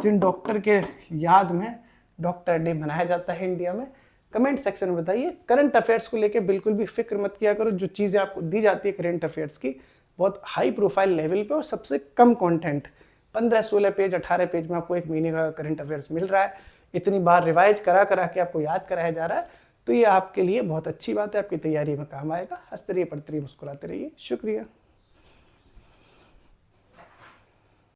जिन डॉक्टर के याद में डॉक्टर डे मनाया जाता है इंडिया में? कमेंट सेक्शन में बताइए। करंट अफेयर्स को लेके बिल्कुल भी फिक्र मत किया करो। जो चीज़ें आपको दी जाती है करंट अफेयर्स की बहुत हाई प्रोफाइल लेवल पे और सबसे कम कंटेंट 15-16 पेज 18 पेज में आपको एक महीने का करंट अफेयर्स मिल रहा है। इतनी बार रिवाइज करा के आपको याद कराया जा रहा है, तो ये आपके लिए बहुत अच्छी बात है, आपकी तैयारी में काम आएगा। हंसते रहिए, पढ़ते रहिए, मुस्कुराते रहिए। शुक्रिया।